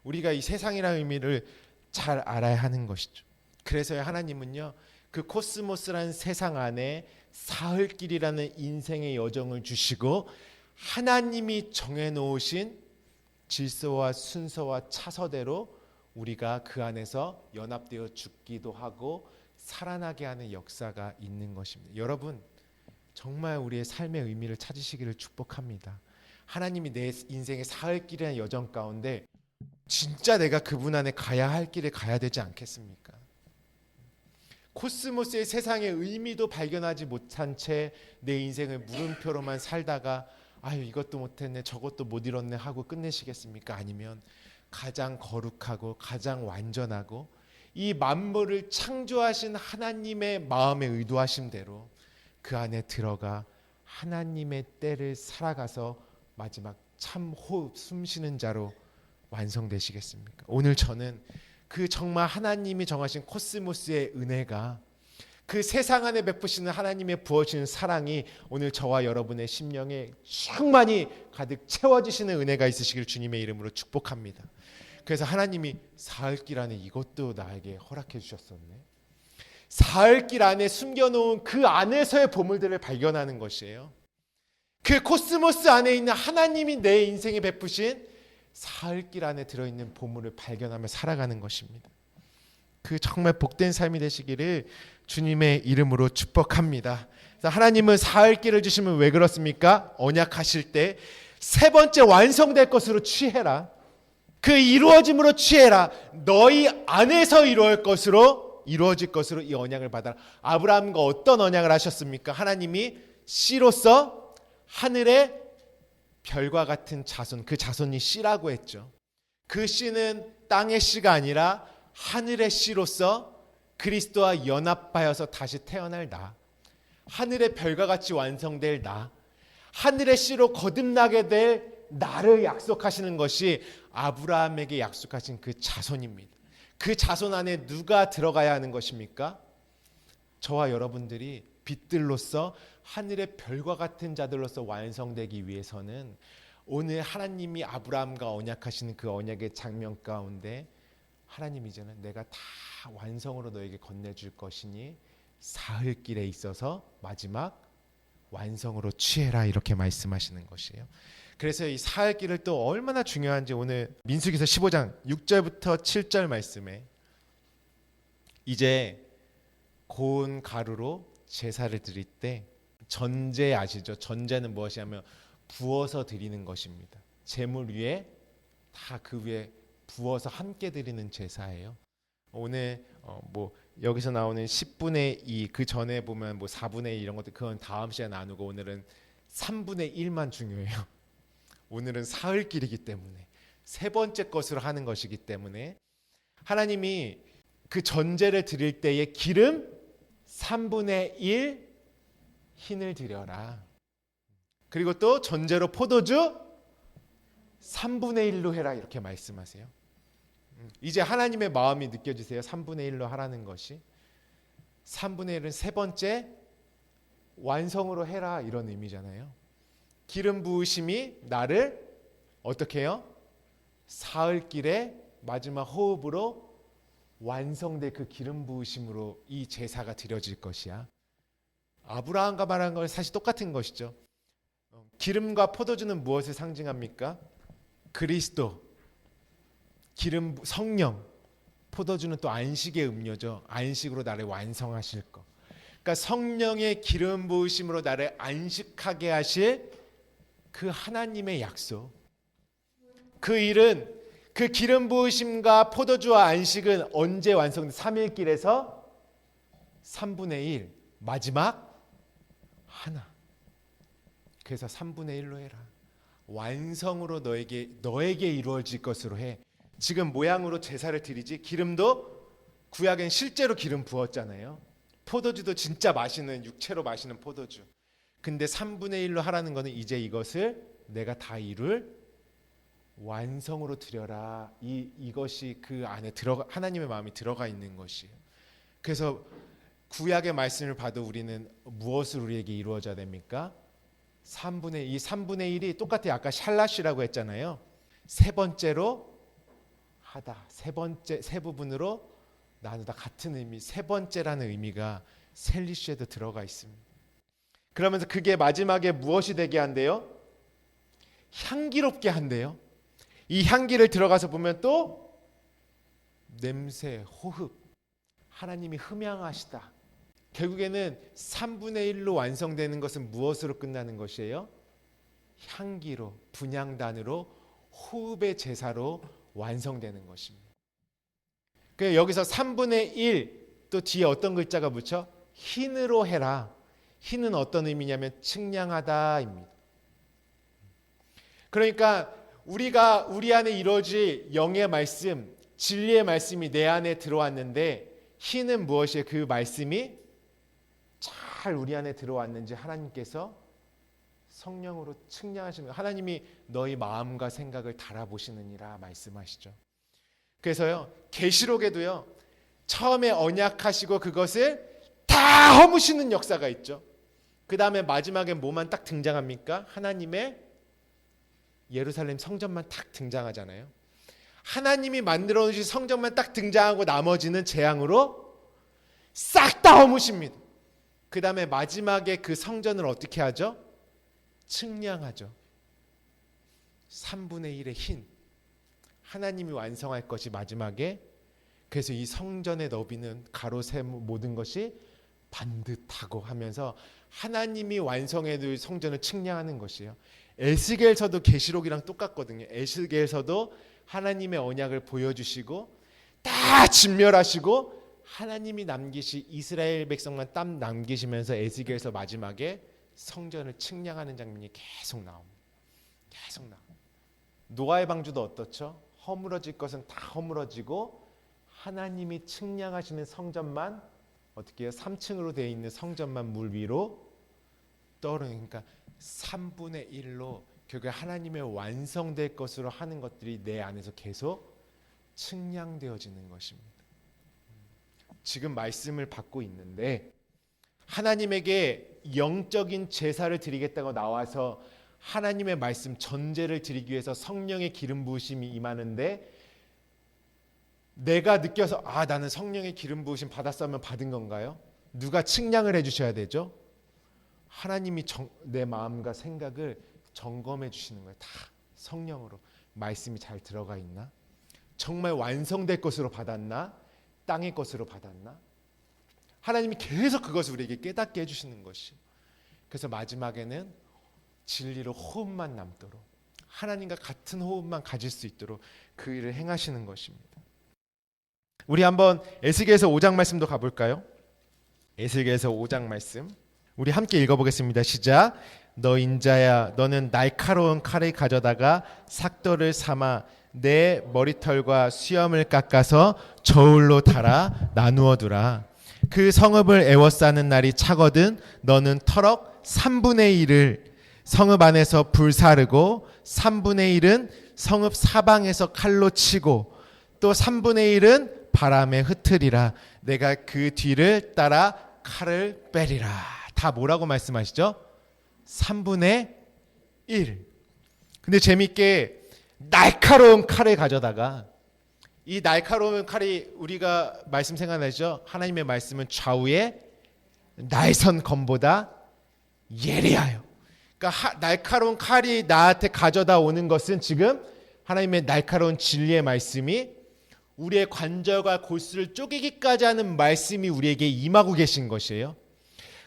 우리가 이 세상이라는 의미를 잘 알아야 하는 것이죠. 그래서 하나님은요, 그 코스모스라는 세상 안에 사흘길이라는 인생의 여정을 주시고 하나님이 정해놓으신 질서와 순서와 차서대로 우리가 그 안에서 연합되어 죽기도 하고 살아나게 하는 역사가 있는 것입니다. 여러분, 정말 우리의 삶의 의미를 찾으시기를 축복합니다. 하나님이 내 인생의 사흘길이라는 여정 가운데 진짜 내가 그분 안에 가야 할 길에 가야 되지 않겠습니까? 코스모스의 세상의 의미도 발견하지 못한 채 내 인생을 물음표로만 살다가 아유 이것도 못했네 저것도 못 이뤘네 하고 끝내시겠습니까? 아니면 가장 거룩하고 가장 완전하고 이 만물을 창조하신 하나님의 마음에 의도하심대로 그 안에 들어가 하나님의 때를 살아가서 마지막 참 호흡 숨쉬는 자로 완성되시겠습니까? 오늘 저는 그 정말 하나님이 정하신 코스모스의 은혜가, 그 세상 안에 베푸시는 하나님의 부어주시는 사랑이 오늘 저와 여러분의 심령에 충만히 가득 채워지시는 은혜가 있으시길 주님의 이름으로 축복합니다. 그래서 하나님이 사흘길 안에 이것도 나에게 허락해 주셨었네. 사흘길 안에 숨겨놓은 그 안에서의 보물들을 발견하는 것이에요. 그 코스모스 안에 있는 하나님이 내 인생에 베푸신 사흘길 안에 들어있는 보물을 발견하며 살아가는 것입니다. 그 정말 복된 삶이 되시기를 주님의 이름으로 축복합니다. 하나님은 사흘길을 주시면 왜 그렇습니까? 언약하실 때 세 번째 완성될 것으로 취해라. 그 이루어짐으로 취해라. 너희 안에서 이루어질 것으로 이 언약을 받아라. 아브라함과 어떤 언약을 하셨습니까? 하나님이 씨로서 하늘의 별과 같은 자손, 그 자손이 씨라고 했죠. 그 씨는 땅의 씨가 아니라 하늘의 씨로서 그리스도와 연합하여서 다시 태어날 나, 하늘의 별과 같이 완성될 나, 하늘의 씨로 거듭나게 될 나를 약속하시는 것이 아브라함에게 약속하신 그 자손입니다. 그 자손 안에 누가 들어가야 하는 것입니까? 저와 여러분들이 빛들로서 하늘의 별과 같은 자들로서 완성되기 위해서는 오늘 하나님이 아브라함과 언약하시는 그 언약의 장면 가운데 하나님이 이제는 내가 다 완성으로 너에게 건네줄 것이니 사흘길에 있어서 마지막 완성으로 취해라 이렇게 말씀하시는 것이에요. 그래서 이 사흘길을 또 얼마나 중요한지 오늘 민수기서 15장 6절부터 7절 말씀에 이제 고운 가루로 제사를 드릴 때 전제 아시죠? 전제는 무엇이냐면 부어서 드리는 것입니다. 제물 위에 다 그 위에 부어서 함께 드리는 제사예요. 오늘 여기서 나오는 10분의 2, 그 전에 보면 뭐 4분의 1 이런 것들 그건 다음 시간에 나누고 오늘은 3분의 1만 중요해요. 오늘은 사흘길이기 때문에 세 번째 것으로 하는 것이기 때문에 하나님이 그 전제를 드릴 때에 기름 3분의 1 흰을 드려라. 그리고 또 전제로 포도주 3분의 1로 해라 이렇게 말씀하세요. 이제 하나님의 마음이 느껴지세요? 3분의 1로 하라는 것이. 3분의 1은 세 번째 완성으로 해라 이런 의미잖아요. 기름 부으심이 나를 어떻게 해요? 사흘길에 마지막 호흡으로 완성된 그 기름 부으심으로 이 제사가 드려질 것이야. 아브라함과 말한 건 사실 똑같은 것이죠. 기름과 포도주는 무엇을 상징합니까? 그리스도, 기름, 성령, 포도주는 또 안식의 음료죠. 안식으로 나를 완성하실 것. 그러니까 성령의 기름 부으심으로 나를 안식하게 하실 그 하나님의 약속. 그 일은 그 기름 부으심과 포도주와 안식은 언제 완성돼? 3일길에서 3분의 1 마지막 하나. 그래서 3분의 1로 해라. 완성으로 너에게 이루어질 것으로 해. 지금 모양으로 제사를 드리지. 기름도 구약엔 실제로 기름 부었잖아요. 포도주도 진짜 마시는 육체로 마시는 포도주. 근데 3분의 1로 하라는 것은 이제 이것을 내가 다 이룰 완성으로 드려라. 이것이 그 안에 하나님의 마음이 들어가 있는 것이에요. 그래서 구약의 말씀을 봐도 우리는 무엇을 우리에게 이루어져야 됩니까? 3분의 1이 똑같아요. 아까 샬라시라고 했잖아요. 세 번째로 하다. 세 부분으로 나누다. 같은 의미. 세 번째라는 의미가 셀리쉬에도 들어가 있습니다. 그러면서 그게 마지막에 무엇이 되게 한대요? 향기롭게 한대요. 이 향기를 들어가서 보면 또 냄새, 호흡. 하나님이 흠양하시다. 결국에는 3분의 1로 완성되는 것은 무엇으로 끝나는 것이에요? 향기로, 분향단으로, 호흡의 제사로 완성되는 것입니다. 그래서 여기서 3분의 1, 또 뒤에 어떤 글자가 붙여? 흰으로 해라. 흰은 어떤 의미냐면 측량하다입니다. 그러니까 우리가 우리 안에 이루어질 영의 말씀, 진리의 말씀이 내 안에 들어왔는데 흰은 무엇이에요? 그 말씀이 잘 우리 안에 들어왔는지 하나님께서 성령으로 측량하시는 거예요. 하나님이 너희 마음과 생각을 달아보시느니라 말씀하시죠. 그래서요, 계시록에도요, 처음에 언약하시고 그것을 다 허무시는 역사가 있죠. 그 다음에 마지막에 뭐만 딱 등장합니까? 하나님의 예루살렘 성전만 딱 등장하잖아요. 하나님이 만들어 놓으신 성전만 딱 등장하고 나머지는 재앙으로 싹 다 허무십니다. 그 다음에 마지막에 그 성전을 어떻게 하죠? 측량하죠. 3분의 1의 흰. 하나님이 완성할 것이 마지막에. 그래서 이 성전의 너비는 가로 세모 모든 것이 반듯하고 하면서 하나님이 완성해 둘 성전을 측량하는 것이에요. 에스겔서도 계시록이랑 똑같거든요. 에스겔서도 하나님의 언약을 보여주시고 다 진멸하시고 하나님이 남기시 이스라엘 백성만 땀 남기시면서 에스겔서 마지막에 성전을 측량하는 장면이 계속 나옵니다. 계속 나옵니다. 노아의 방주도 어떻죠? 허물어질 것은 다 허물어지고 하나님이 측량하시는 성전만 어떻게 해요? 3층으로 되어 있는 성전만 물 위로 떠오르니까 3분의 1로 결국에 하나님의 완성될 것으로 하는 것들이 내 안에서 계속 측량되어지는 것입니다. 지금 말씀을 받고 있는데 하나님에게 영적인 제사를 드리겠다고 나와서 하나님의 말씀 전제를 드리기 위해서 성령의 기름 부으심이 임하는데 내가 느껴서 나는 성령의 기름 부으심 받았으면 받은 건가요? 누가 측량을 해주셔야 되죠? 하나님이 내 마음과 생각을 점검해 주시는 거예요. 다 성령으로 말씀이 잘 들어가 있나? 정말 완성될 것으로 받았나? 땅의 것으로 받았나? 하나님이 계속 그것을 우리에게 깨닫게 해주시는 것이. 그래서 마지막에는 진리로 호흡만 남도록 하나님과 같은 호흡만 가질 수 있도록 그 일을 행하시는 것입니다. 우리 한번 에스겔서 5장 말씀도 가볼까요? 에스겔서 5장 말씀 우리 함께 읽어보겠습니다. 시작. 너 인자야, 너는 날카로운 칼을 가져다가 삭도를 삼아 내 머리털과 수염을 깎아서 저울로 달아 나누어 두라. 그 성읍을 에워싸는 날이 차거든 너는 터럭 3분의 1을 성읍 안에서 불사르고 3분의 1은 성읍 사방에서 칼로 치고 또 3분의 1은 바람에 흩으리라. 내가 그 뒤를 따라 칼을 빼리라. 다 뭐라고 말씀하시죠? 3분의 1. 근데 재밌게 날카로운 칼을 가져다가 이 날카로운 칼이 우리가 말씀 생각나죠? 하나님의 말씀은 좌우에 날선 검보다 예리하여. 그러니까 날카로운 칼이 나한테 가져다 오는 것은 지금 하나님의 날카로운 진리의 말씀이 우리의 관절과 골수를 쪼개기까지 하는 말씀이 우리에게 임하고 계신 것이에요.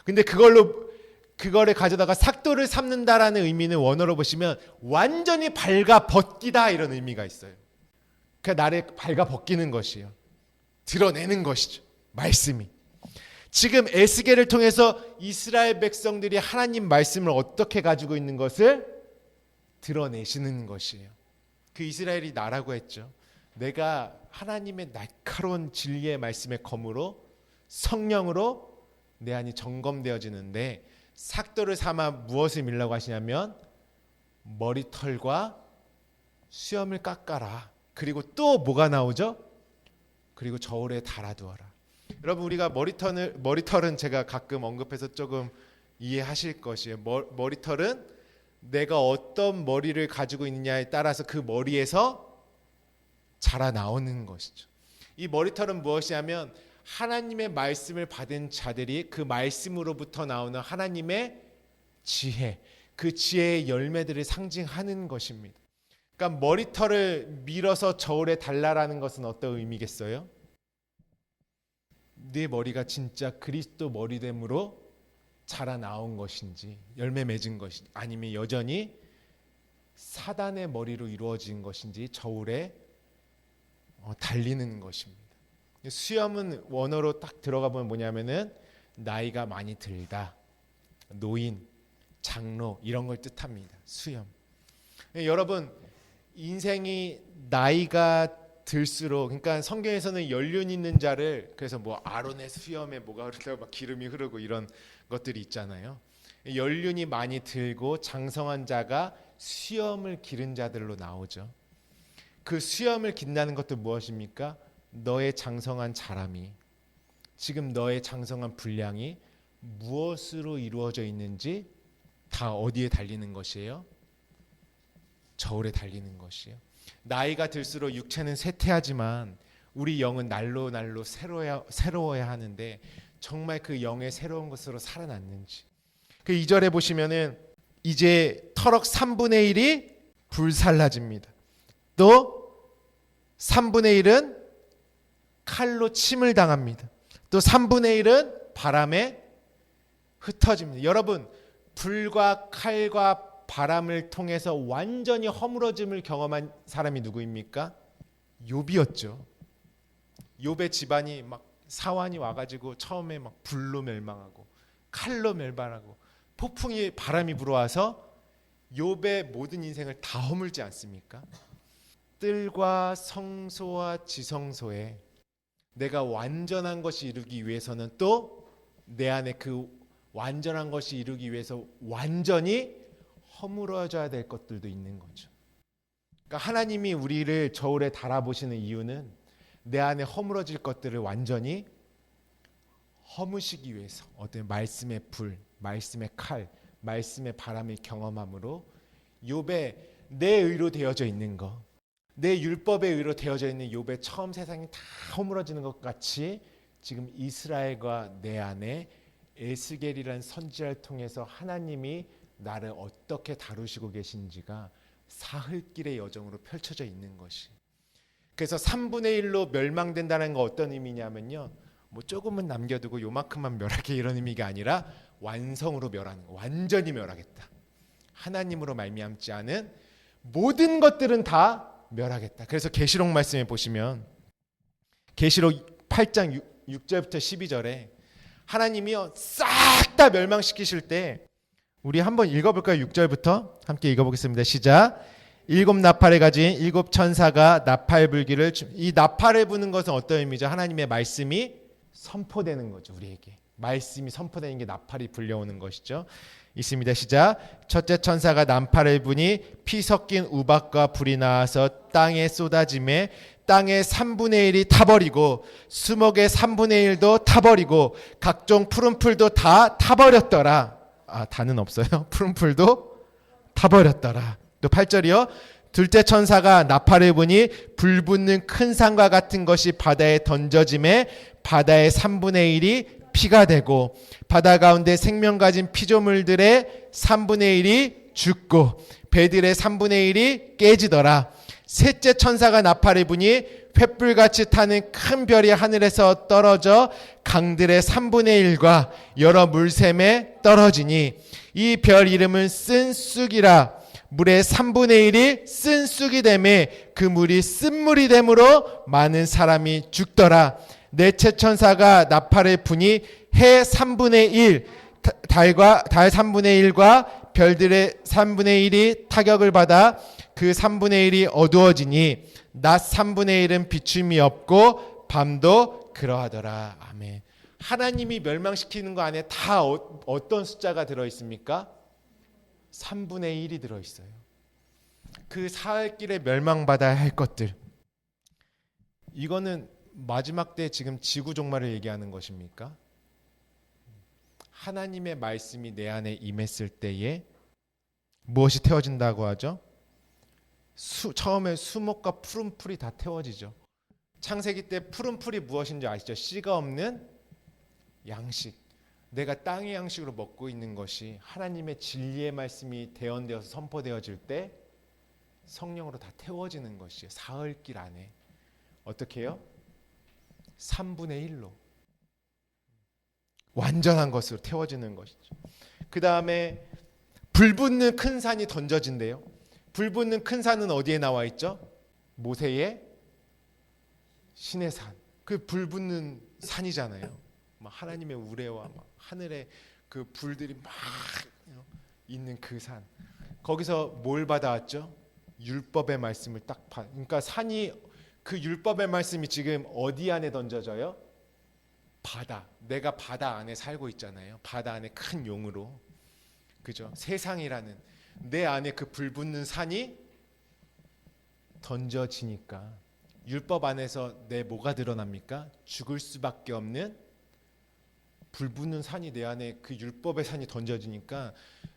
근데 그거를 가져다가 삭도를 삼는다라는 의미는 원어로 보시면 완전히 발가 벗기다 이런 의미가 있어요. 그러니까 나를 발가 벗기는 것이에요. 드러내는 것이죠. 말씀이. 지금 에스겔을 통해서 이스라엘 백성들이 하나님 말씀을 어떻게 가지고 있는 것을 드러내시는 것이에요. 그 이스라엘이 나라고 했죠. 내가 하나님의 날카로운 진리의 말씀의 검으로 성령으로 내 안이 점검되어지는데 삭도를 삼아 무엇을 밀라고 하시냐면 머리털과 수염을 깎아라. 그리고 또 뭐가 나오죠? 그리고 저울에 달아두어라. 여러분 우리가 머리털은 제가 가끔 언급해서 조금 이해하실 것이에요. 머리털은 내가 어떤 머리를 가지고 있느냐에 따라서 그 머리에서 자라 나오는 것이죠. 이 머리털은 무엇이냐면 하나님의 말씀을 받은 자들이 그 말씀으로부터 나오는 하나님의 지혜, 그 지혜의 열매들을 상징하는 것입니다. 그러니까 머리털을 밀어서 저울에 달라라는 것은 어떤 의미겠어요? 네 머리가 진짜 그리스도 머리됨으로 자라 나온 것인지 열매 맺은 것인지 아니면 여전히 사단의 머리로 이루어진 것인지 저울에 달리는 것입니다. 수염은 원어로 딱 들어가 보면 뭐냐면은 나이가 많이 들다, 노인, 장로 이런 걸 뜻합니다. 수염. 여러분 인생이 나이가 들수록 그러니까 성경에서는 연륜 있는 자를 그래서 뭐 아론의 수염에 뭐가 흐르고 막 기름이 흐르고 이런 것들이 있잖아요. 연륜이 많이 들고 장성한 자가 수염을 기른 자들로 나오죠. 그 수염을 긴다는 것도 무엇입니까? 너의 장성한 자람이 지금 너의 장성한 분량이 무엇으로 이루어져 있는지 다 어디에 달리는 것이에요? 저울에 달리는 것이에요. 나이가 들수록 육체는 쇠퇴하지만 우리 영은 날로 날로 새로워야 하는데 정말 그 영의 새로운 것으로 살아났는지. 그 2절에 보시면은 이제 터럭 3분의 1이 불살라집니다. 또 3분의 1은 칼로 침을 당합니다. 또 3분의 1은 바람에 흩어집니다. 여러분 불과 칼과 바람을 통해서 완전히 허물어짐을 경험한 사람이 누구입니까? 욥이었죠. 욥의 집안이 막 사환이 와가지고 처음에 막 불로 멸망하고 칼로 멸망하고 폭풍이 바람이 불어와서 욥의 모든 인생을 다 허물지 않습니까? 뜰과 성소와 지성소에 내가 완전한 것이 이루기 위해서는 또 내 안에 그 완전한 것이 이루기 위해서 완전히 허물어져야 될 것들도 있는 거죠. 그러니까 하나님이 우리를 저울에 달아보시는 이유는 내 안에 허물어질 것들을 완전히 허무시기 위해서 어떤 말씀의 불, 말씀의 칼, 말씀의 바람을 경험함으로 욥의 내 의로 되어져 있는 것, 내 율법의 의로 되어져 있는 욥의 처음 세상이 다 허물어지는 것 같이 지금 이스라엘과 내 안에 에스겔이라는 선지자를 통해서 하나님이 나를 어떻게 다루시고 계신지가 사흘길의 여정으로 펼쳐져 있는 것이. 그래서 3분의 1로 멸망된다는 거 어떤 의미냐면요. 뭐 조금은 남겨두고 요만큼만 멸하게 이런 의미가 아니라 완성으로 멸하는 거. 완전히 멸하겠다. 하나님으로 말미암지 않은 모든 것들은 다 멸하겠다. 그래서 계시록 말씀에 보시면 계시록 8장 6절부터 12절에 하나님이요 싹 다 멸망시키실 때 우리 한번 읽어볼까요? 6절부터 함께 읽어보겠습니다. 시작. 일곱 나팔을 가진 일곱 천사가 나팔 불기를 이 나팔을 부는 것은 어떤 의미죠? 하나님의 말씀이 선포되는 거죠. 우리에게 말씀이 선포되는 게 나팔이 불려오는 것이죠. 있습니다. 시작. 첫째 천사가 나팔을 부니 피 섞인 우박과 불이 나와서 땅에 쏟아짐에 땅의 3분의 1이 타버리고 수목의 3분의 1도 타버리고 각종 푸른 풀도 다 타버렸더라. 다는 없어요. 푸른 풀도 타버렸더라. 또 8절이요. 둘째 천사가 나팔을 부니 불 붙는 큰 산과 같은 것이 바다에 던져짐에 바다의 3분의 1이 피가 되고 바다 가운데 생명 가진 피조물들의 3분의 1이 죽고 배들의 3분의 1이 깨지더라. 셋째 천사가 나팔을 부니 횃불같이 타는 큰 별이 하늘에서 떨어져 강들의 3분의 1과 여러 물샘에 떨어지니 이 별 이름은 쓴 쑥이라. 물의 3분의 1이 쓴 쑥이 되매 그 물이 쓴물이 되므로 많은 사람이 죽더라. 넷째 천사가 나팔을 부니 해 3분의 1, 달 3분의 1과 별들의 3분의 1이 타격을 받아 그 3분의 1이 어두워지니 낮 3분의 1은 비춤이 없고 밤도 그러하더라. 아멘. 하나님이 멸망시키는 거 안에 다 어떤 숫자가 들어있습니까? 3분의 1이 들어있어요. 그 사흘 길에 멸망받아야 할 것들. 이거는 마지막 때 지금 지구 종말을 얘기하는 것입니까? 하나님의 말씀이 내 안에 임했을 때에 무엇이 태워진다고 하죠? 처음에 수목과 푸른 풀이 다 태워지죠. 창세기 때 푸른 풀이 무엇인지 아시죠? 씨가 없는 양식. 내가 땅의 양식으로 먹고 있는 것이 하나님의 진리의 말씀이 대언되어서 선포되어질 때 성령으로 다 태워지는 것이에요. 사흘길 안에. 어떻게 해요? 3분의 1로 완전한 것으로 태워지는 것이죠. 그 다음에 불 붙는 큰 산이 던져진대요. 불 붙는 큰 산은 어디에 나와 있죠? 모세의 신의 산. 그 불 붙는 산이잖아요. 하나님의 우레와 하늘에 그 불들이 막 있는 그 산. 거기서 뭘 받아왔죠? 율법의 말씀을 딱 그러니까 산이 그 율법의 말씀이 지금 어디 안에 던져져요? 바다. 내가 바다 안에 살고 있잖아요. 바다 안에 큰 용으로. 그죠? 세상이라는 내 안에 그 불 붙는 산이 던져지니까 율법 안에서 내 뭐가 드러납니까? 죽을 수밖에 없는 불 붙는 산이 내 안에 그 율법의 산이 던져지니까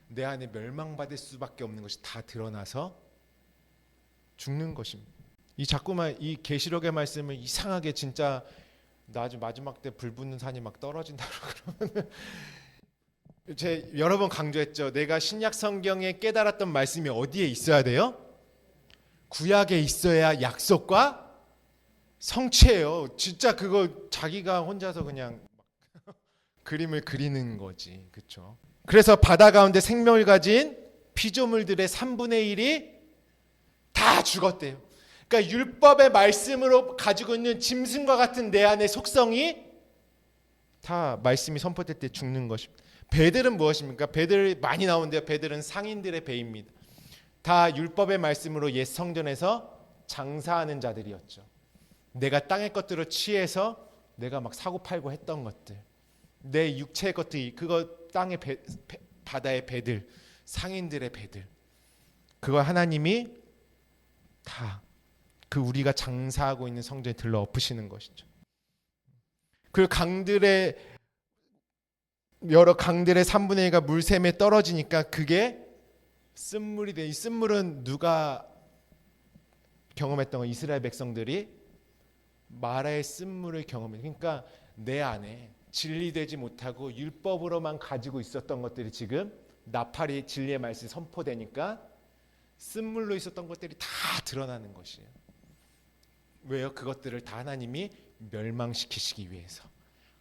내 안에 멸망받을 수밖에 없는 것이 다 드러나서 죽는 것입니다. 이 자꾸만 이 계시록의 말씀을 이상하게 진짜 나중 마지막 때 불 붙는 산이 막 떨어진다고 그러면 제 여러 번 강조했죠. 내가 신약 성경에 깨달았던 말씀이 어디에 있어야 돼요? 구약에 있어야 약속과 성취예요. 진짜 그거 자기가 혼자서 그냥 그림을 그리는 거지. 그렇죠? 그래서 바다 가운데 생명을 가진 피조물들의 3분의 1이 다 죽었대요. 그러니까 율법의 말씀으로 가지고 있는 짐승과 같은 내 안의 속성이 다 말씀이 선포될 때 죽는 것입니다. 배들은 무엇입니까? 배들이 많이 나오는데요. 배들은 상인들의 배입니다. 다 율법의 말씀으로 옛 성전에서 장사하는 자들이었죠. 내가 땅의 것들을 취해서 내가 막 사고 팔고 했던 것들, 내 육체의 것들, 그거 땅의 바다의 배들, 상인들의 배들, 그거 하나님이 다 그 우리가 장사하고 있는 성전에 들러 엎으시는 것이죠. 그 강들의 여러 강들의 3분의 1가 물샘에 떨어지니까 그게 쓴물이 돼. 이 쓴물은 누가 경험했던 거? 이스라엘 백성들이 마라의 쓴물을 경험해. 그러니까 내 안에 진리되지 못하고 율법으로만 가지고 있었던 것들이 지금 나팔이 진리의 말씀이 선포되니까 쓴물로 있었던 것들이 다 드러나는 것이에요. 왜요? 그것들을 다 하나님이 멸망시키시기 위해서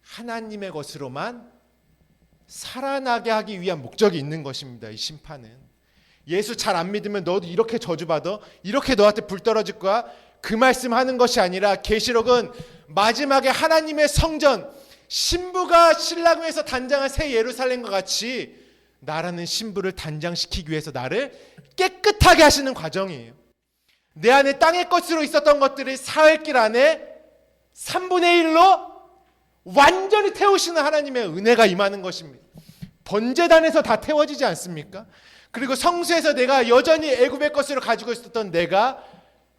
하나님의 것으로만 살아나게 하기 위한 목적이 있는 것입니다. 이 심판은 예수 잘 안 믿으면 너도 이렇게 저주받아, 이렇게 너한테 불 떨어질 거야. 그 말씀하는 것이 아니라 계시록은 마지막에 하나님의 성전, 신부가 신랑을 위해서 단장한 새 예루살렘과 같이 나라는 신부를 단장시키기 위해서 나를 깨끗하게 하시는 과정이에요. 내 안에 땅의 것으로 있었던 것들이 사흘길 안에 3분의 1로 완전히 태우시는 하나님의 은혜가 임하는 것입니다. 번제단에서 다 태워지지 않습니까? 그리고 성수에서 내가 여전히 애굽의 것으로 가지고 있었던 내가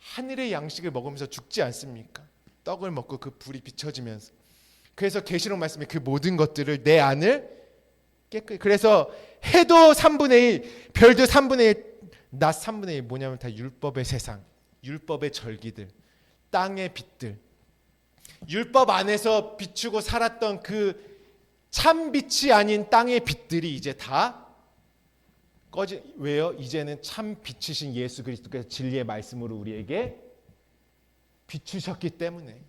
하늘의 양식을 먹으면서 죽지 않습니까? 떡을 먹고 그 불이 비춰지면서. 그래서 계시록 말씀에 그 모든 것들을 내 안을 깨끗이, 그래서 해도 3분의 1, 별도 3분의 1, 낮 3분의 1 뭐냐면 다 율법의 세상, 율법의 절기들, 땅의 빛들, 율법 안에서 비추고 살았던 그 참 빛이 아닌 땅의 빛들이 이제 다 왜요? 이제는 참 빛이신 예수 그리스도께서 진리의 말씀으로 우리에게 비추셨기 때문에.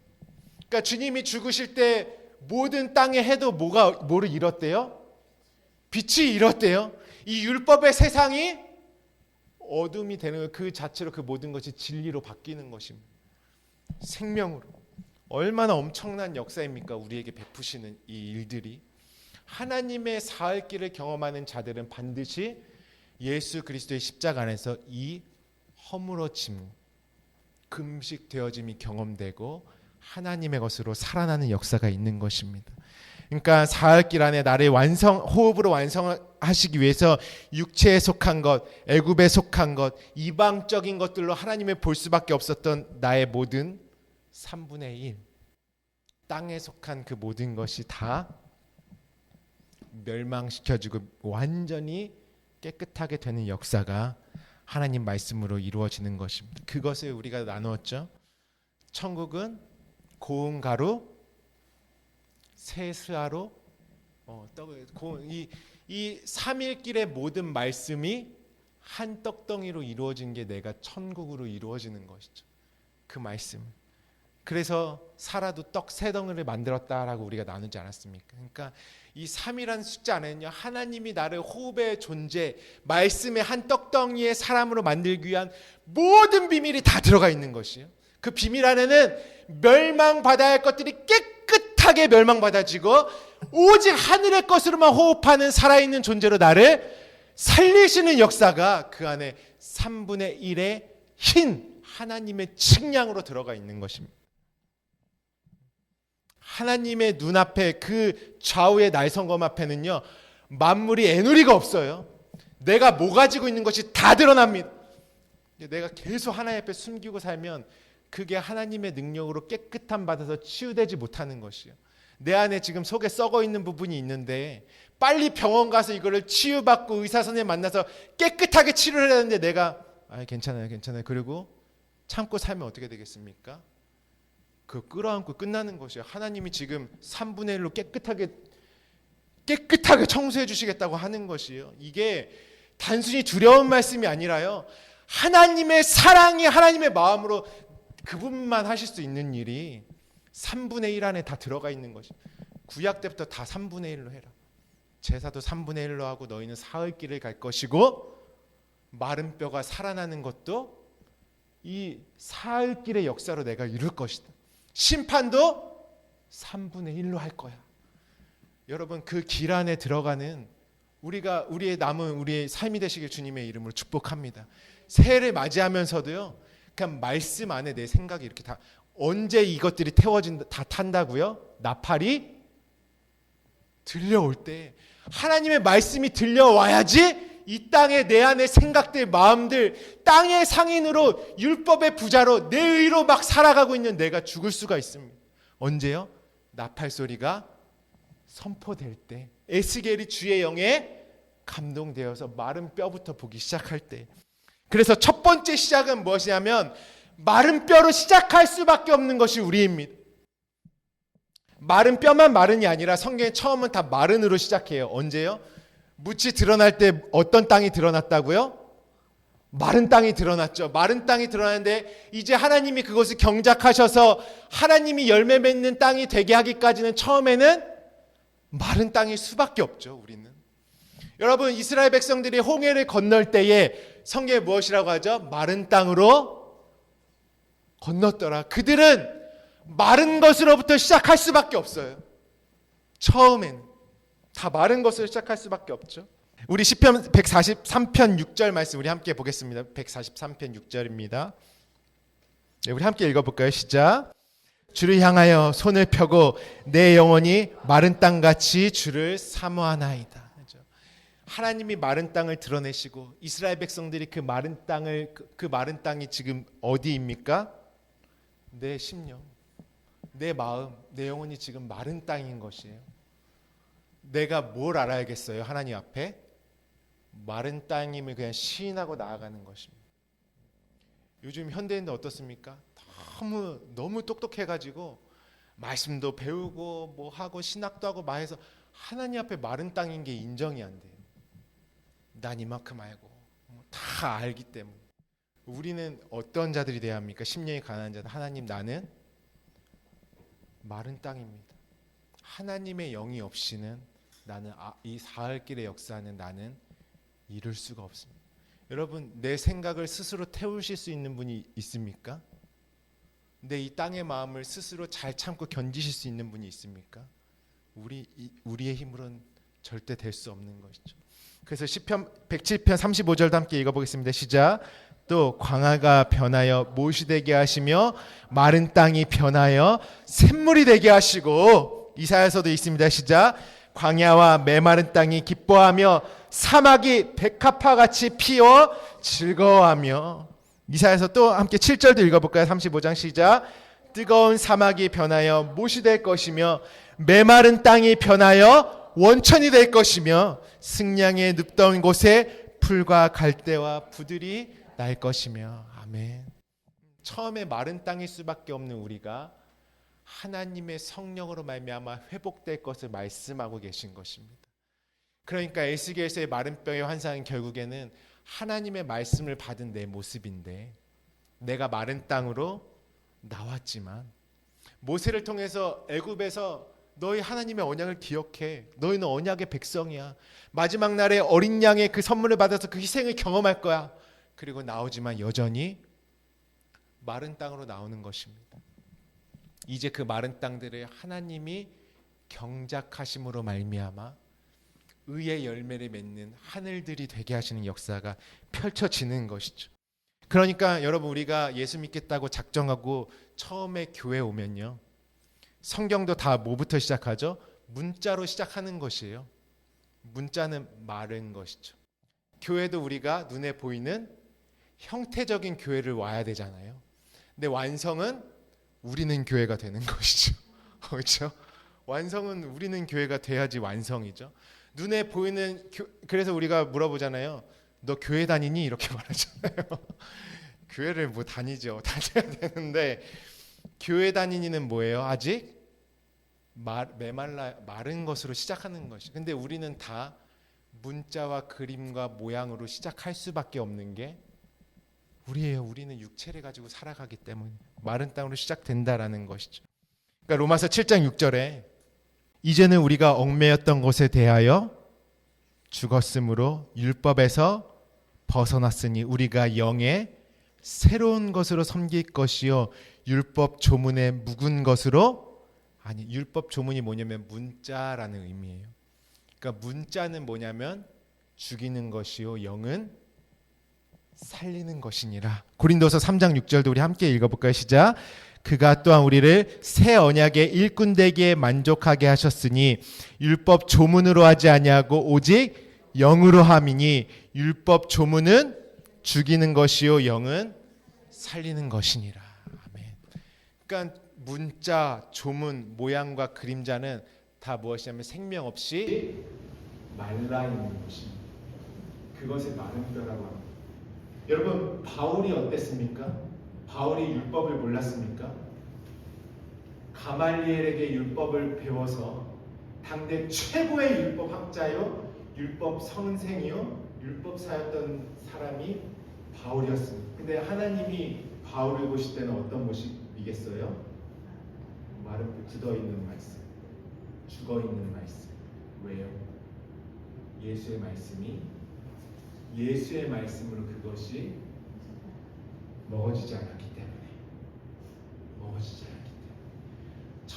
그러니까 주님이 죽으실 때 모든 땅의 해도 뭐를 잃었대요? 빛이 잃었대요. 이 율법의 세상이 어둠이 되는 그 자체로 그 모든 것이 진리로 바뀌는 것입니다. 생명으로. 얼마나 엄청난 역사입니까? 우리에게 베푸시는 이 일들이. 하나님의 사흘길을 경험하는 자들은 반드시 예수 그리스도의 십자가 안에서 이 허물어짐, 금식되어짐이 경험되고 하나님의 것으로 살아나는 역사가 있는 것입니다. 그러니까 사흘길 안에 나를 호흡으로 완성하시기 위해서 육체에 속한 것, 애굽에 속한 것, 이방적인 것들로 하나님을 볼 수밖에 없었던 나의 모든 3분의 1, 땅에 속한 그 모든 것이 다 멸망시켜주고 완전히 깨끗하게 되는 역사가 하나님 말씀으로 이루어지는 것입니다. 그것을 우리가 나누었죠. 천국은 고운 가루, 세스하로 이 3일길의 모든 말씀이 한 떡덩이로 이루어진 게 내가 천국으로 이루어지는 것이죠. 그 말씀. 그래서 사라도 떡 3덩이를 만들었다라고 우리가 나누지 않았습니까? 그러니까 이 3이라는 숫자 안에는요, 하나님이 나를 호흡의 존재, 말씀의 한 떡덩이의 사람으로 만들기 위한 모든 비밀이 다 들어가 있는 것이에요. 그 비밀 안에는 멸망받아야 할 것들이 깨끗하게 멸망받아지고 오직 하늘의 것으로만 호흡하는 살아있는 존재로 나를 살리시는 역사가 그 안에 3분의 1의 흰 하나님의 측량으로 들어가 있는 것입니다. 하나님의 눈앞에 그 좌우의 날성검 앞에는요, 만물이 애누리가 없어요. 내가 뭐 가지고 있는 것이 다 드러납니다. 내가 계속 하나님 앞에 숨기고 살면 그게 하나님의 능력으로 깨끗함 받아서 치유되지 못하는 것이에요. 내 안에 지금 속에 썩어 있는 부분이 있는데 빨리 병원 가서 이거를 치유받고 의사 선생님 만나서 깨끗하게 치료를 해야 되는데 내가 괜찮아요 그리고 참고 살면 어떻게 되겠습니까? 그 끌어안고 끝나는 것이에요. 하나님이 지금 3분의 1로 깨끗하게 청소해 주시겠다고 하는 것이에요. 이게 단순히 두려운 말씀이 아니라요, 하나님의 사랑이 하나님의 마음으로 그분만 하실 수 있는 일이 3분의 1 안에 다 들어가 있는 것이. 구약 때부터 다 3분의 1로 해라. 제사도 3분의 1로 하고 너희는 사흘길을 갈 것이고 마른 뼈가 살아나는 것도 이 사흘길의 역사로 내가 이룰 것이다. 심판도 3분의 1로 할 거야. 여러분, 그 길 안에 들어가는 우리의 남은 우리의 삶이 되시길 주님의 이름으로 축복합니다. 새해를 맞이하면서도요, 그냥 말씀 안에 내 생각이 이렇게 다 언제 이것들이 다 탄다고요? 나팔이 들려올 때 하나님의 말씀이 들려와야지 이 땅에 내 안에 생각들, 마음들, 땅의 상인으로 율법의 부자로 내 의로 막 살아가고 있는 내가 죽을 수가 있습니다. 언제요? 나팔 소리가 선포될 때, 에스겔이 주의 영에 감동되어서 마른 뼈부터 보기 시작할 때. 그래서 첫 번째 시작은 무엇이냐면 마른 뼈로 시작할 수밖에 없는 것이 우리입니다. 마른 뼈만 마른이 아니라 성경의 처음은 다 마른으로 시작해요. 언제요? 묻이 드러날 때 어떤 땅이 드러났다고요? 마른 땅이 드러났죠. 마른 땅이 드러났는데 이제 하나님이 그것을 경작하셔서 하나님이 열매 맺는 땅이 되게 하기까지는 처음에는 마른 땅일 수밖에 없죠. 우리는. 여러분, 이스라엘 백성들이 홍해를 건널 때에 성경에 무엇이라고 하죠? 마른 땅으로 건넜더라. 그들은 마른 것으로부터 시작할 수밖에 없어요. 처음에는 다 마른 것으로 시작할 수밖에 없죠. 우리 시편 143편 6절 말씀 우리 함께 보겠습니다. 143편 6절입니다. 네, 우리 함께 읽어볼까요? 시작. 주를 향하여 손을 펴고 내 영혼이 마른 땅같이 주를 사모하나이다. 하나님이 마른 땅을 드러내시고 이스라엘 백성들이 그 마른 땅이 지금 어디입니까? 내 심령, 내 마음, 내 영혼이 지금 마른 땅인 것이에요. 내가 뭘 알아야겠어요? 하나님 앞에 마른 땅임을 그냥 시인하고 나아가는 것입니다. 요즘 현대인들 어떻습니까? 너무 똑똑해가지고 말씀도 배우고 뭐 하고 신학도 하고 막 해서 하나님 앞에 마른 땅인 게 인정이 안 돼요. 난 이만큼 알고 다 알기 때문에. 우리는 어떤 자들이 돼야 합니까? 심령이 가난한 자들. 하나님, 나는 마른 땅입니다. 하나님의 영이 없이는 나는 이 사흘길의 역사는 나는 이룰 수가 없습니다. 여러분, 내 생각을 스스로 태우실 수 있는 분이 있습니까? 내 이 땅의 마음을 스스로 잘 참고 견디실 수 있는 분이 있습니까? 우리의 힘으로는 절대 될 수 없는 것이죠. 그래서 시편 107편 35절도 함께 읽어보겠습니다. 시작. 또 광야가 변하여 못이 되게 하시며 마른 땅이 변하여 샘물이 되게 하시고, 이사야서도 있습니다. 시작. 광야와 메마른 땅이 기뻐하며 사막이 백합화같이 피어 즐거워하며. 이사야서 또 함께 7절도 읽어볼까요? 35장 시작. 뜨거운 사막이 변하여 못이 될 것이며 메마른 땅이 변하여 원천이 될 것이며 승량의 눕던 곳에 풀과 갈대와 부들이 날 것이며. 아멘. 처음에 마른 땅일 수밖에 없는 우리가 하나님의 성령으로 말미암아 회복될 것을 말씀하고 계신 것입니다. 그러니까 에스겔서의 마른 뼈의 환상은 결국에는 하나님의 말씀을 받은 내 모습인데, 내가 마른 땅으로 나왔지만 모세를 통해서 애굽에서 너희 하나님의 언약을 기억해. 너희는 언약의 백성이야. 마지막 날에 어린 양의 그 선물을 받아서 그 희생을 경험할 거야. 그리고 나오지만 여전히 마른 땅으로 나오는 것입니다. 이제 그 마른 땅들을 하나님이 경작하심으로 말미암아 의의 열매를 맺는 하늘들이 되게 하시는 역사가 펼쳐지는 것이죠. 그러니까 여러분, 우리가 예수 믿겠다고 작정하고 처음에 교회 오면요, 성경도 다 뭐부터 시작하죠? 문자로 시작하는 것이에요. 문자는 마른 것이죠. 교회도 우리가 눈에 보이는 형태적인 교회를 와야 되잖아요. 근데 완성은 우리는 교회가 되는 것이죠. 그렇죠? 완성은 우리는 교회가 돼야지 완성이죠. 눈에 보이는 그래서 우리가 물어보잖아요. 너 교회 다니니? 이렇게 말하잖아요. 교회를 뭐 다니죠. 다녀야 되는데 교회 다니니는 뭐예요? 아직 마른 것으로 시작하는 것이. 근데 우리는 다 문자와 그림과 모양으로 시작할 수밖에 없는 게 우리예요. 우리는 육체를 가지고 살아가기 때문에 마른 땅으로 시작된다라는 것이죠. 그러니까 로마서 7장 6절에 이제는 우리가 얽매였던 것에 대하여 죽었으므로 율법에서 벗어났으니 우리가 영의 새로운 것으로 섬길 것이요 율법 조문의 묵은 것으로. 아니, 율법 조문이 뭐냐면 문자라는 의미예요. 그러니까 문자는 뭐냐면 죽이는 것이요 영은 살리는 것이니라. 고린도서 3장 6절도 우리 함께 읽어볼까요? 시작. 그가 또한 우리를 새 언약의 일꾼 되기에 만족하게 하셨으니 율법 조문으로 하지 아니하고 오직 영으로 함이니 율법 조문은 죽이는 것이요 영은 살리는 것이니라. 아멘. 그러니까 문자, 조문, 모양과 그림자는 다 무엇이냐면 생명 없이 말라 있는 것입니다. 그것을 마른 뼈라고 합니다. 여러분, 바울이 어땠습니까? 바울이 율법을 몰랐습니까? 가말리엘에게 율법을 배워서 당대 최고의 율법 학자요, 율법 선생이요, 율법사였던 사람이 바울이었습니다. 근데 하나님이 바울을 보실 때는 어떤 모습이겠어요? 마른 굳어있는 말씀, 죽어있는 말씀. 왜요? 예수의 말씀으로 그것이 먹어지지 않았기 때문에.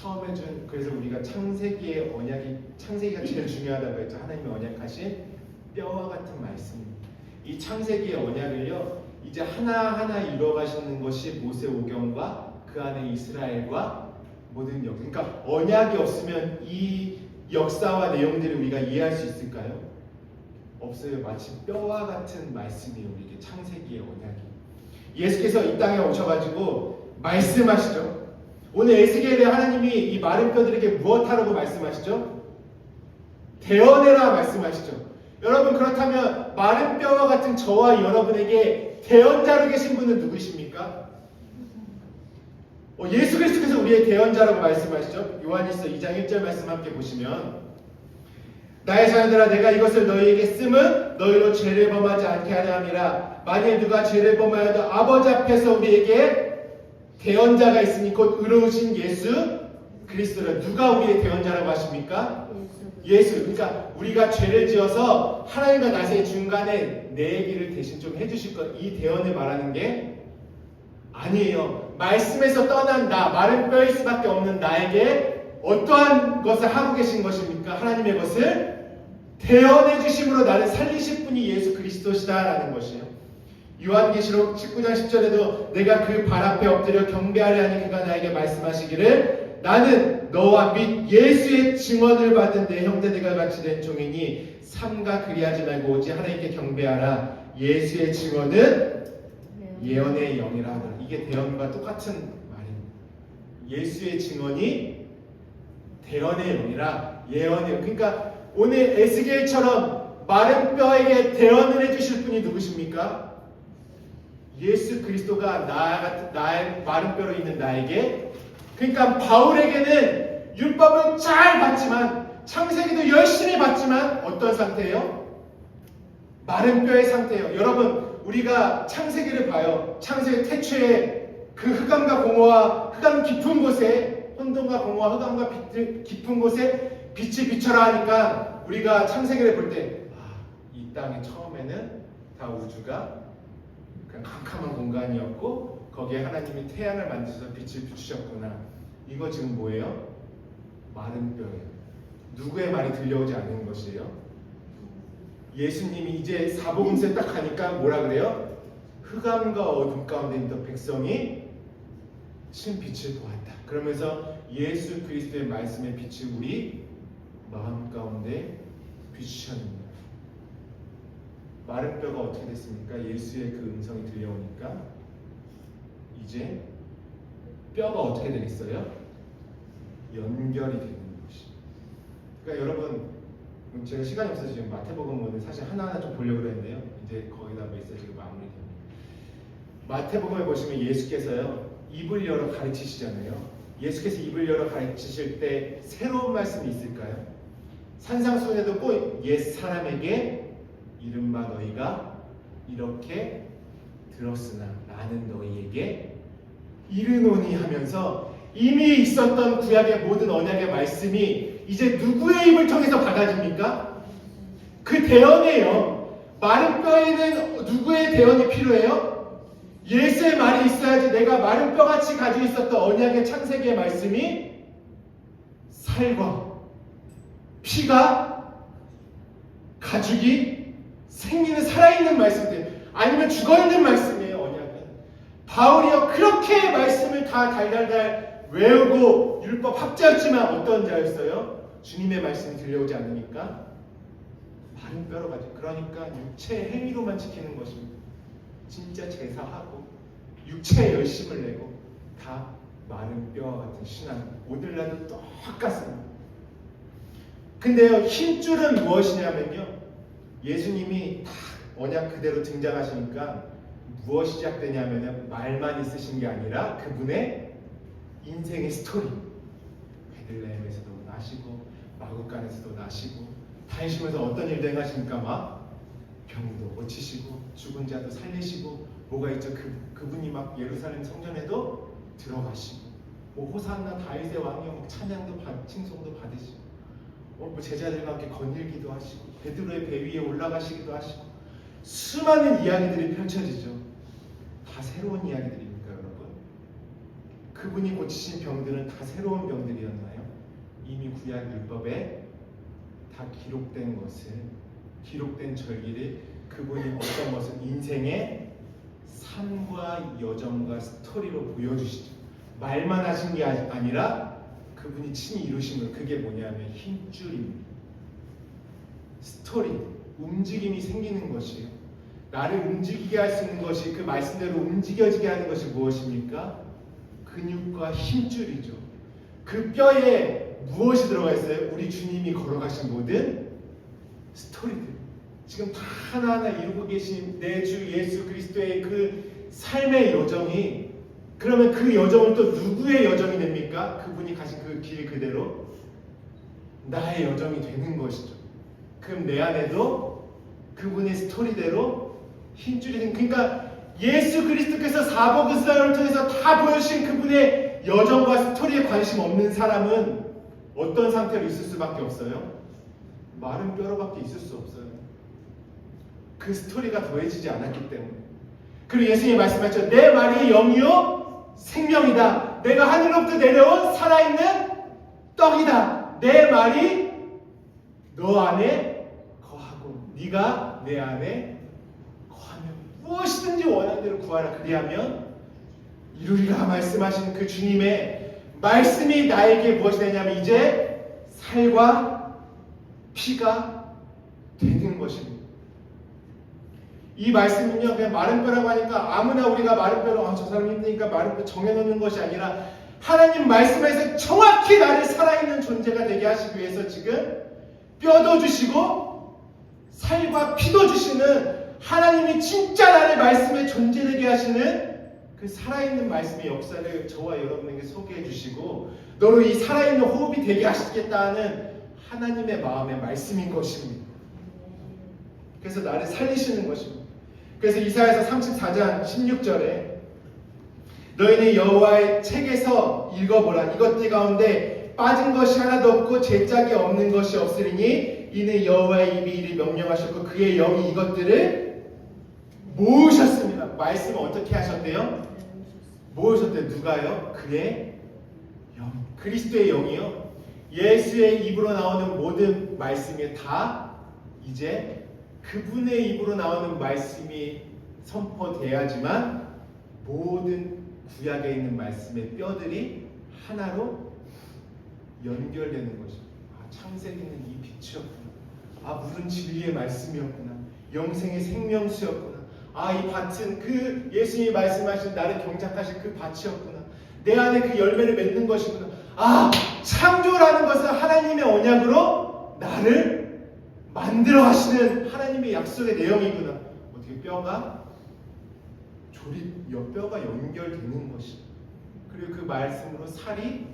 처음에 준 그래서 우리가 창세기의 언약이 창세기가 제일 중요하다고 했죠. 하나님의 언약하신 뼈와 같은 말씀. 이 창세기의 언약을요 이제 하나하나 이루어가시는 것이 모세오경과 그 안에 이스라엘과 모든 역. 그러니까 언약이 없으면 이 역사와 내용들을 우리가 이해할 수 있을까요? 없어요. 마치 뼈와 같은 말씀이에요. 우리에게 창세기의 언약이. 예수께서 이 땅에 오셔가지고 말씀하시죠. 오늘 에스겔에 하나님이 이 마른 뼈들에게 무엇하라고 말씀하시죠? 대언해라 말씀하시죠. 여러분 그렇다면 마른 뼈와 같은 저와 여러분에게 대언자로 계신 분은 누구십니까? 예수 그리스도께서 우리의 대언자라고 말씀하시죠. 요한일서 2장 1절 말씀 함께 보시면 나의 자녀들아 내가 이것을 너희에게 쓰면 너희로 죄를 범하지 않게 하려 함이라. 만일 누가 죄를 범하여도 아버지 앞에서 우리에게 대언자가 있으니 곧 의로우신 예수 그리스도를. 누가 우리의 대언자라고 하십니까? 예수. 그러니까 우리가 죄를 지어서 하나님과 나 사이 중간에 내 얘기를 대신 좀 해주실 것. 이 대언을 말하는 게 아니에요. 말씀에서 떠난 나, 마른 뼈일 수밖에 없는 나에게 어떠한 것을 하고 계신 것입니까? 하나님의 것을 대언해 주심으로 나를 살리실 분이 예수 그리스도시다라는 것이에요. 요한계시록 19장 10절에도 내가 그 발 앞에 엎드려 경배하려 하니 그가 나에게 말씀하시기를 나는 너와 및 예수의 증언을 받은 내 형제들과 같이 된 종이니 삼가 그리하지 말고 오직 하나님께 경배하라. 예수의 증언은 예언의 영이라 하더라. 이게 대언과 똑같은 말입니다. 예수의 증언이 대언의 영이라 예언의. 그러니까 오늘 에스겔처럼 마른 뼈에게 대언을 해주실 분이 누구십니까? 예수 그리스도가 나의 마른 뼈로 있는 나에게. 그러니까 바울에게는 율법을 잘 받지만 창세기도 열심히 받지만 어떤 상태예요? 마른 뼈의 상태예요. 여러분 우리가 창세기를 봐요. 창세기 태초에 그 흑암과 공허와 흑암 깊은 곳에 혼돈과 공허와 흑암과 깊은 곳에 빛이 비춰라 하니까 우리가 창세기를 볼 때 이 땅의 처음에는 다 우주가 그냥 캄캄한 공간이었고 거기에 하나님이 태양을 만드셔서 빛을 비추셨구나. 이거 지금 뭐예요? 마른 뼈예요. 누구의 말이 들려오지 않는 것이에요? 예수님이 이제 사복음서에 딱 하니까 뭐라 그래요? 흑암과 어둠 가운데 있던 백성이 신 빛을 보았다. 그러면서 예수 그리스도의 말씀의 빛이 우리 마음 가운데 비추셨습니다. 마른 뼈가 어떻게 됐습니까? 예수의 그 음성이 들려오니까 이제 뼈가 어떻게 되겠어요? 연결이 되는 것이. 그러니까 여러분 제가 시간이 없어서 지금 마태복음은 사실 하나하나 좀 보려고 했는데요. 이제 거기다 메시지가 마무리됩니다. 마태복음을 보시면 예수께서요 입을 열어 가르치시잖아요. 예수께서 입을 열어 가르치실 때 새로운 말씀이 있을까요? 산상수훈에도 꼭 옛 사람에게 이른바 너희가 이렇게 들었으나 나는 너희에게 이르노니 하면서 이미 있었던 구약의 모든 언약의 말씀이 이제 누구의 입을 통해서 받아집니까? 그 대언이에요. 마른 뼈에는 누구의 대언이 필요해요? 예수의 말이 있어야지 내가 마른 뼈같이 가지고 있었던 언약의 창세기의 말씀이 살과 피가 가죽이 생기는 살아있는 말씀들 아니면 죽어있는 말씀이에요. 언약은 바울이요 그렇게 말씀을 다 달달달 외우고 율법 학자였지만 어떤 자였어요? 주님의 말씀이 들려오지 않으니까 마른 뼈로 가지고 그러니까 육체의 행위로만 지키는 것입니다. 진짜 제사하고 육체에 열심을 내고 다 마른 뼈와 같은 신앙 오늘날도 똑같습니다. 근데요 힘줄은 무엇이냐면요 예수님이 다 언약 그대로 등장하시니까 무엇이 시작되냐면 말만 있으신 게 아니라 그분의 인생의 스토리. 베들레헴에서도 나시고 마구간에서도 나시고 다니시면서 어떤 일도 행하십니까? 막 병도 고치시고 죽은 자도 살리시고 뭐가 있죠? 그분이 막 예루살렘 성전에도 들어가시고 뭐 호산나 다윗의 왕이요 막 찬양도 칭송도 받으시고 뭐 제자들과 함께 거닐기도 하시고 베드로의 배 위에 올라가시기도 하시고 수많은 이야기들이 펼쳐지죠. 다 새로운 이야기들입니까 여러분? 그분이 고치신 병들은 다 새로운 병들이었나요? 이미 구약 율법에 다 기록된 것을, 기록된 절기를 그분이 어떤 것을 인생의 삶과 여정과 스토리로 보여주시죠. 말만 하신 게 아니라 그분이 친히 이루신 것, 그게 뭐냐면 힘줄입니다. 스토리, 움직임이 생기는 것이에요. 나를 움직이게 할 수 있는 것이, 그 말씀대로 움직여지게 하는 것이 무엇입니까? 근육과 힘줄이죠. 그 뼈에 무엇이 들어가 있어요? 우리 주님이 걸어가신 모든 스토리들, 지금 다 하나하나 이루고 계신 내 주 예수 그리스도의 그 삶의 여정이, 그러면 그 여정은 또 누구의 여정이 됩니까? 그분이 가신 그 길 그대로 나의 여정이 되는 것이죠. 그럼 내 안에도 그분의 스토리대로 힘줄이 된, 그러니까 예수 그리스도께서 사복음서를 통해서 다 보여주신 그분의 여정과 스토리에 관심 없는 사람은 어떤 상태로 있을 수밖에 없어요? 마른 뼈로밖에 있을 수 없어요. 그 스토리가 더해지지 않았기 때문에. 그리고 예수님이 말씀하셨죠. 내 말이 영이요 생명이다. 내가 하늘로부터 내려온 살아있는 떡이다. 내 말이 너 안에 거하고 네가 내 안에 거하면 무엇이든지 원하는 대로 구하라. 그리하면 이루리라 말씀하신 그 주님의 말씀이 나에게 무엇이 되냐면 이제 살과 피가 되는 것입니다. 이 말씀은요, 그냥 마른 뼈라고 하니까 아무나 우리가 마른 뼈로, 저 사람 힘드니까 마른 뼈 정해놓는 것이 아니라 하나님 말씀에서 정확히 나를 살아있는 존재가 되게 하시기 위해서 지금 뼈도 주시고 살과 피도 주시는, 하나님이 진짜 나를 말씀에 존재되게 하시는 그 살아있는 말씀의 역사를 저와 여러분에게 소개해 주시고 너로 이 살아있는 호흡이 되게 하시겠다는 하나님의 마음의 말씀인 것입니다. 그래서 나를 살리시는 것입니다. 그래서 이사야서 34장 16절에 너희는 여호와의 책에서 읽어보라. 이것들 가운데 빠진 것이 하나도 없고 죄짝이 없는 것이 없으리니 이는 여호와의 입이 이를 명령하셨고 그의 영이 이것들을 모으셨습니다. 말씀을 어떻게 하셨대요? 모으셨대요. 누가요? 그의 영, 그리스도의 영이요. 예수의 입으로 나오는 모든 말씀이 다 이제 그분의 입으로 나오는 말씀이 선포돼야지만 모든 구약에 있는 말씀의 뼈들이 하나로 연결되는 것입니다. 창세기는 이 빛이었구나. 물은 진리의 말씀이었구나. 영생의 생명수였구나. 이 밭은 그 예수님이 말씀하신 나를 경작하신 그 밭이었구나. 내 안에 그 열매를 맺는 것이구나. 창조라는 것은 하나님의 언약으로 나를 만들어 가시는 하나님의 약속의 내용이구나. 어떻게 뼈가 뼈가 연결되는 것이. 그리고 그 말씀으로 살이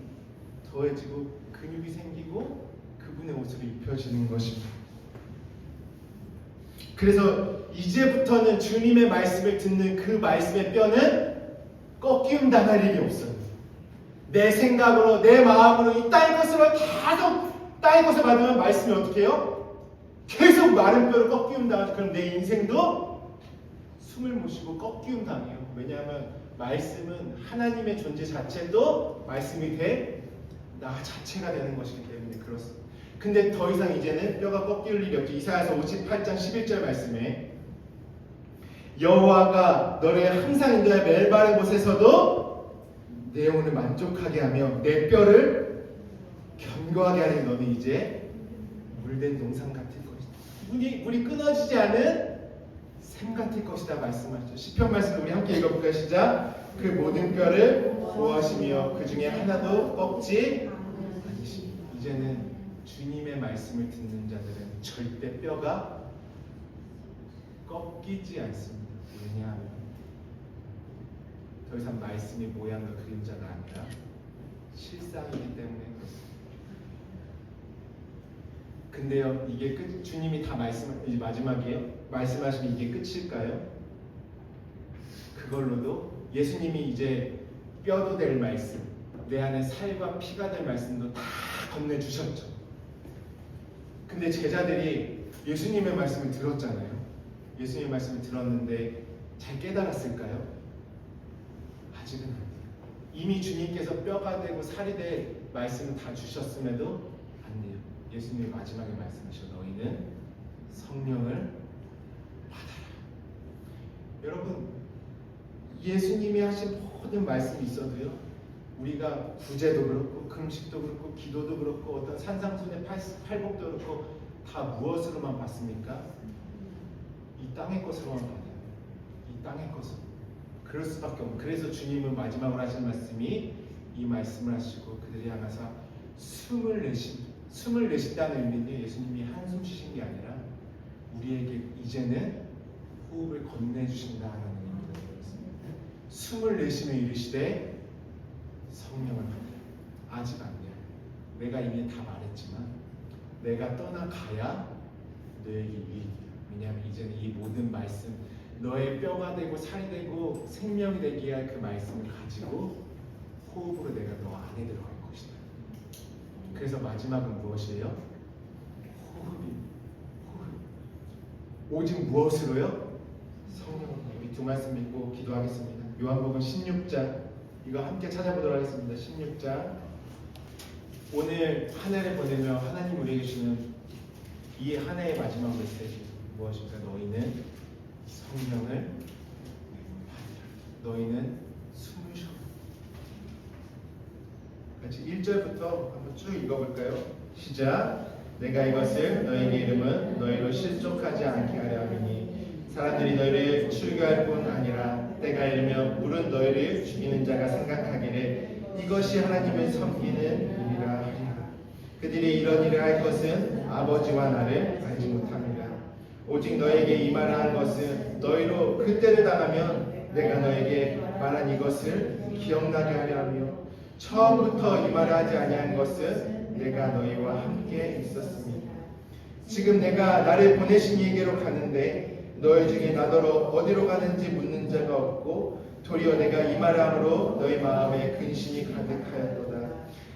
더해지고 근육이 생기고 그분의 옷을 입혀지는 것입니다. 그래서 이제부터는 주님의 말씀을 듣는 그 말씀의 뼈는 꺾임 당할 일이 없어요. 내 생각으로, 내 마음으로 이 땅의 것으로 계속 땅의 것을 받으면 말씀이 어떻게 해요? 계속 마른 뼈로 꺾임 당하죠. 그럼 내 인생도 숨을 못 쉬고 꺾임 당해요. 왜냐하면 말씀은 하나님의 존재 자체도 말씀이 돼 나 자체가 되는 것이기 때문에 그렇습니다. 근데 더 이상 이제는 뼈가 꺾일 일이 없죠. 이사야서 58장 11절 말씀에 여호와가 너를 항상 인도하여 멜바른 곳에서도 내 영혼을 만족하게 하며 내 뼈를 견고하게 하니 너는 이제 물된 동산 같을 것이다. 물이 끊어지지 않은 샘 같을 것이다 말씀하셨죠. 시편 말씀을 우리 함께 읽어볼까요? 시작. 그 모든 뼈를 보호하시며 그 중에 하나도 꺾지 않으시니. 이제는 주님의 말씀을 듣는 자들은 절대 뼈가 꺾이지 않습니다. 왜냐하면 더 이상 말씀이 모양과 그림자가 아니라 실상이기 때문에 그렇습니다. 근데요, 이게 주님이 다 이제 마지막이에요. 말씀하시면 이게 끝일까요? 그걸로도 예수님이 이제 뼈도 될 말씀, 내 안에 살과 피가 될 말씀도 다 건네주셨죠. 근데 제자들이 예수님의 말씀을 들었잖아요. 예수님의 말씀을 들었는데 잘 깨달았을까요? 아직은 아니에요. 이미 주님께서 뼈가 되고 살이 될 말씀을 다 주셨음에도 안 돼요. 예수님이 마지막에 말씀하셔 너희는 성령을 받아라. 여러분, 예수님이 하신 모든 말씀이 있어도요, 우리가 구제도 그렇고 금식도 그렇고 기도도 그렇고 어떤 산상순의 팔복도 그렇고 다 무엇으로만 받습니까? 이 땅의 것으로만 받아요. 이 땅의 것으로. 그럴 수밖에 없는. 그래서 주님은 마지막으로 하신 말씀이 이 말씀을 하시고 그들이 향해서 숨을 내쉰다는 의미는 예수님이 한숨 쉬신 게 아니라 우리에게 이제는 호흡을 건네주신다는 의미가 되었습니다. 숨을 내쉬며 이르시되 성령을 받으라. 아직 아니야. 내가 이미 다 말했지만 내가 떠나가야 너에게 유익이야. 왜냐하면 이제는 이 모든 말씀, 너의 뼈가 되고 살이 되고 생명이 되게 할 그 말씀을 가지고 호흡으로 내가 너 안에 들어갈 것이다. 그래서 마지막은 무엇이에요? 호흡. 오직 무엇으로요? 성령으로. 우리 두 말씀 믿고 기도하겠습니다. 요한복음 16장, 이거 함께 찾아보도록 하겠습니다. 16장. 오늘 한 해를 보내며 하나님 우리에게 주시는 이 한 해의 마지막 메시지 무엇입니까? 너희는 성령을 받으라. 너희는 숨을 쉬어라. 같이 1절부터 한번 쭉 읽어볼까요? 시작. 내가 이것을 너희에게 이름은 너희로 실족하지 않게 하려 함이니 사람들이 너희를 출교할 뿐 아니라 때가 이르면 물은 너희를 죽이는 자가 생각하기를 이것이 하나님을 섬기는 일이라 하리라. 그들이 이런 일을 할 것은 아버지와 나를 알지 못합니다. 오직 너에게 이 말을 한 것은 너희로 그때를 당하면 내가 너에게 말한 이것을 기억나게 하려 하며 처음부터 이 말을 하지 아니한 것은 내가 너희와 함께 있었습니다. 지금 내가 나를 보내신 이에게로 가는데 너희 중에 나더러 어디로 가는지 묻는 자가 없고 도리어 내가 이 말을 함으로 너희 마음에 근심이 가득하였도다.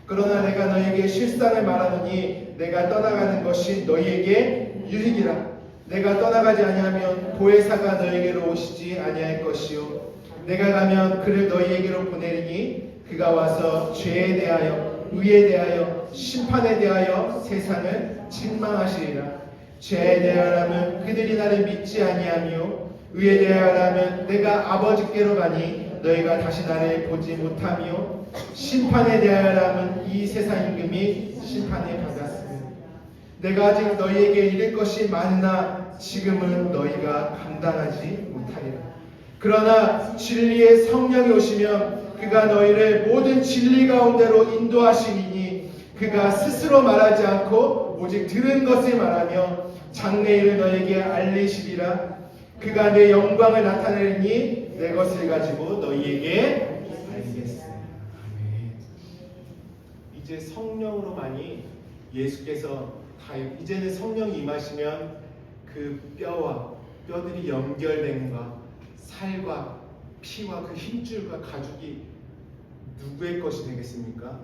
그러나 내가 너희에게 실상을 말하노니 내가 떠나가는 것이 너희에게 유익이라. 내가 떠나가지 아니하면 보혜사가 너희에게로 오시지 아니할 것이요 내가 가면 그를 너희에게로 보내리니 그가 와서 죄에 대하여 의에 대하여 심판에 대하여 세상을 책망하시리라. 죄에 대하여라면 그들이 나를 믿지 아니하며 의에 대하여라면 내가 아버지께로 가니 너희가 다시 나를 보지 못하며 심판에 대하여라면 이 세상 임금이 심판을 받았으며 내가 아직 너희에게 이를 것이 많으나 지금은 너희가 감당하지 못하리라. 그러나 진리의 성령이 오시면 그가 너희를 모든 진리 가운데로 인도하시리니 그가 스스로 말하지 않고 오직 들은 것을 말하며 장래일을 너희에게 알리시리라. 그가 내 영광을 나타내리니 내 것을 가지고 너희에게 알리겠으나. 아멘. 이제 성령으로만이 예수께서 이제는 성령이 임하시면 그 뼈와 뼈들이 연결된과 살과 피와 그 힘줄과 가죽이 누구의 것이 되겠습니까?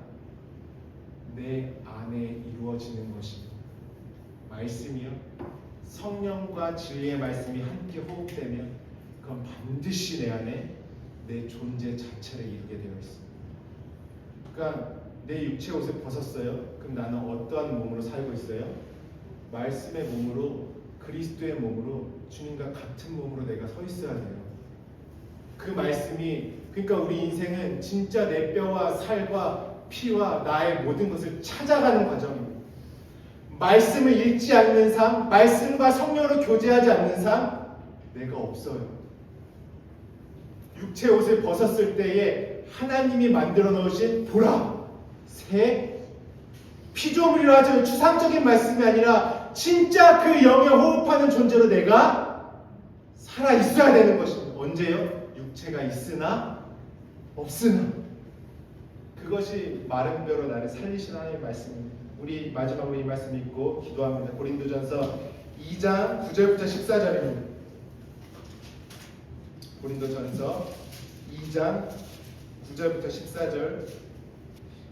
내 안에 이루어지는 것입니다. 말씀이요. 성령과 진리의 말씀이 함께 호흡되면 그건 반드시 내 안에 내 존재 자체를 이루게 되어 있습니다. 그러니까 내 육체 옷을 벗었어요. 그럼 나는 어떠한 몸으로 살고 있어요? 말씀의 몸으로, 그리스도의 몸으로, 주님과 같은 몸으로 내가 서 있어야 돼요. 그 말씀이, 그러니까 우리 인생은 진짜 내 뼈와 살과 피와 나의 모든 것을 찾아가는 과정입니다. 말씀을 읽지 않는 삶, 말씀과 성령으로 교제하지 않는 삶, 내가 없어요. 육체 옷을 벗었을 때에 하나님이 만들어 놓으신 보라, 새, 피조물이라 하지만 추상적인 말씀이 아니라 진짜 그 영에 호흡하는 존재로 내가 살아 있어야 되는 것입니다. 언제요? 육체가 있으나 없으나. 그것이 마른 뼈로 나를 살리신 하나님의 말씀입니다. 우리 마지막으로 이 말씀 읽고 기도합니다. 고린도전서 2장 9절부터 14절입니다. 고린도전서 2장 9절부터 14절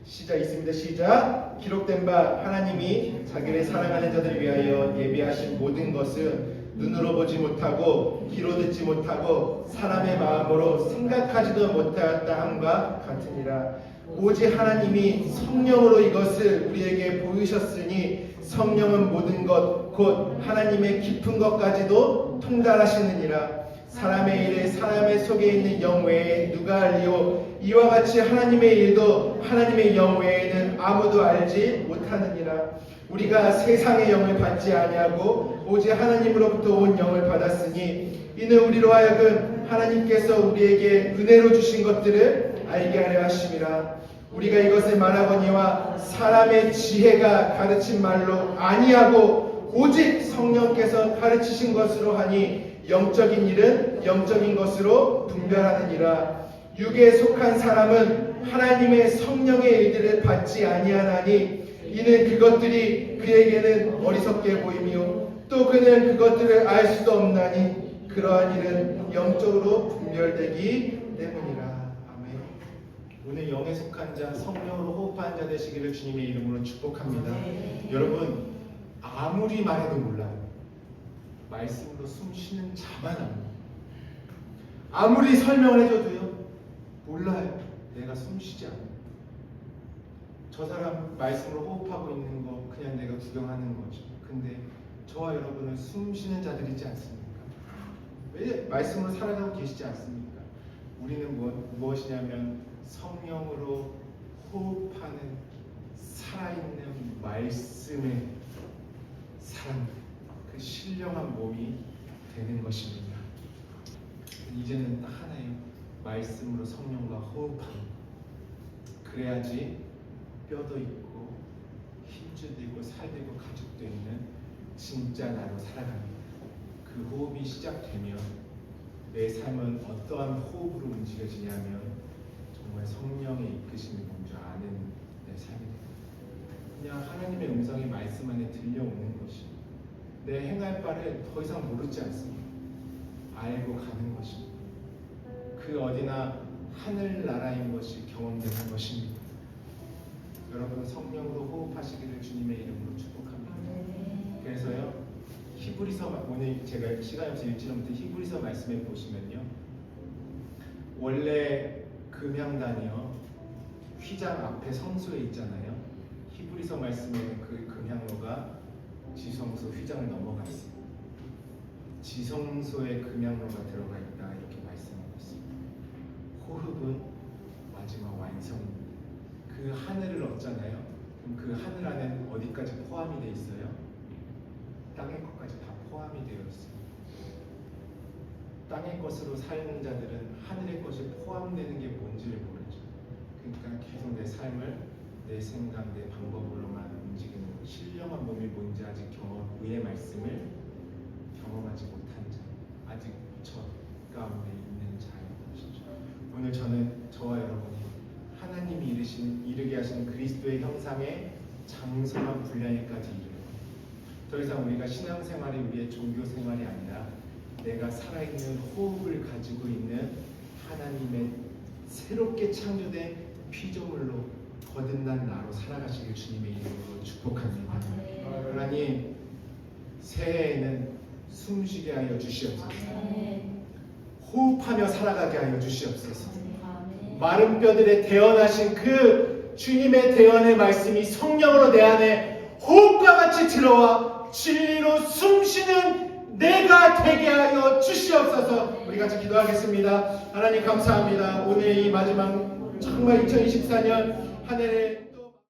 시작 있습니다. 시작. 기록된 바 하나님이 자기를 사랑하는 자들을 위하여 예비하신 모든 것은 눈으로 보지 못하고 귀로 듣지 못하고 사람의 마음으로 생각하지도 못하였다 함과 같으니라. 오직 하나님이 성령으로 이것을 우리에게 보이셨으니 성령은 모든 것 곧 하나님의 깊은 것까지도 통달하시느니라. 사람의 일을 사람의 속에 있는 영 외에 누가 알리오? 이와 같이 하나님의 일도 하나님의 영 외에는 아무도 알지 못하느니라. 우리가 세상의 영을 받지 아니하고 오직 하나님으로부터 온 영을 받았으니 이는 우리로 하여금 하나님께서 우리에게 은혜로 주신 것들을 알게 하려 하심이라. 우리가 이것을 말하거니와 사람의 지혜가 가르친 말로 아니하고 오직 성령께서 가르치신 것으로 하니 영적인 일은 영적인 것으로 분별하느니라. 육에 속한 사람은 하나님의 성령의 일들을 받지 아니하나니 이는 그것들이 그에게는 어리석게 보이며 또 그는 그것들을 알 수도 없나니 그러한 일은 영적으로 분별되기 때문이라. 아멘. 오늘 영에 속한 자, 성령으로 호흡한 자 되시기를 주님의 이름으로 축복합니다. 여러분, 아무리 말해도 몰라요. 말씀으로 숨 쉬는 자만 압니다. 아무리 설명을 해줘도요, 몰라요. 내가 숨 쉬지 않아요. 저 사람 말씀으로 호흡하고 있는 거 그냥 내가 구경하는 거죠. 근데 저와 여러분은 숨 쉬는 자들이지 않습니까? 왜 말씀으로 살아가고 계시지 않습니까? 우리는 무엇이냐면 성령으로 호흡하는 살아있는 말씀의 사람, 그 신령한 몸이 되는 것입니다. 이제는 딱 하나예요. 말씀으로 성령과 호흡하는. 그래야지 뼈도 있고 힘줄도 있고 살도 있고 가죽도 있는 진짜 나로 살아갑니다. 그 호흡이 시작되면 내 삶은 어떠한 호흡으로 움직여지냐면 정말 성령의 이끄심이 먼저 아는 내 삶이 됩니다. 그냥 하나님의 음성이 말씀 안에 들려오는 것이 내 행할 바를 더 이상 모르지 않습니다. 알고 가는 것입니다. 그 어디나 하늘나라인 것이 경험되는 것입니다. 여러분 성령으로 호흡하시기를 주님의 이름으로 축복합니다. 그래서요 히브리서 오늘 제가 시간이 없어서 읽지 못해 히브리서 말씀에 보시면요 원래 금향단이요 휘장 앞에 성소에 있잖아요. 히브리서 말씀에는 그 금향로가 지성소 휘장을 넘어가 있습니다. 지성소에 금향로가 들어가 있다 이렇게 말씀하고 있습니다. 호흡은 마지막 완성입니다. 그 하늘을 얻잖아요. 그럼 그 하늘 안에는 어디까지 포함이 되어 있어요? 땅의 것까지 다 포함이 되어 있습니다. 땅의 것으로 사는 자들은 하늘의 것이 포함되는 게 뭔지를 모르죠. 그러니까 계속 내 삶을 내 생각, 내 방법으로만 움직이는 신령한 몸이 뭔지 아직 의의 말씀을 경험하지 못한 자, 아직 저 가운데 있는 자인 것이죠. 오늘 저는 저와 여러분이 하나님이 이르게 하신 그리스도의 형상의 장성한 분량에까지 이르는 더 이상 우리가 신앙생활이 우리의 종교생활이 아니라 내가 살아있는 호흡을 가지고 있는 하나님의 새롭게 창조된 피조물로 거듭난 나로 살아가시길 주님의 이름으로 축복합니다. 하나님 새해에는 숨쉬게 하여 주시옵소서. 호흡하며 살아가게 하여 주시옵소서. 마른 뼈들에 대언하신 그 주님의 대언의 말씀이 성령으로 내 안에 호흡과 같이 들어와 진리로 숨쉬는 내가 되게 하여 주시옵소서. 우리 같이 기도하겠습니다. 하나님 감사합니다. 오늘 이 마지막 정말 2024년 한 해를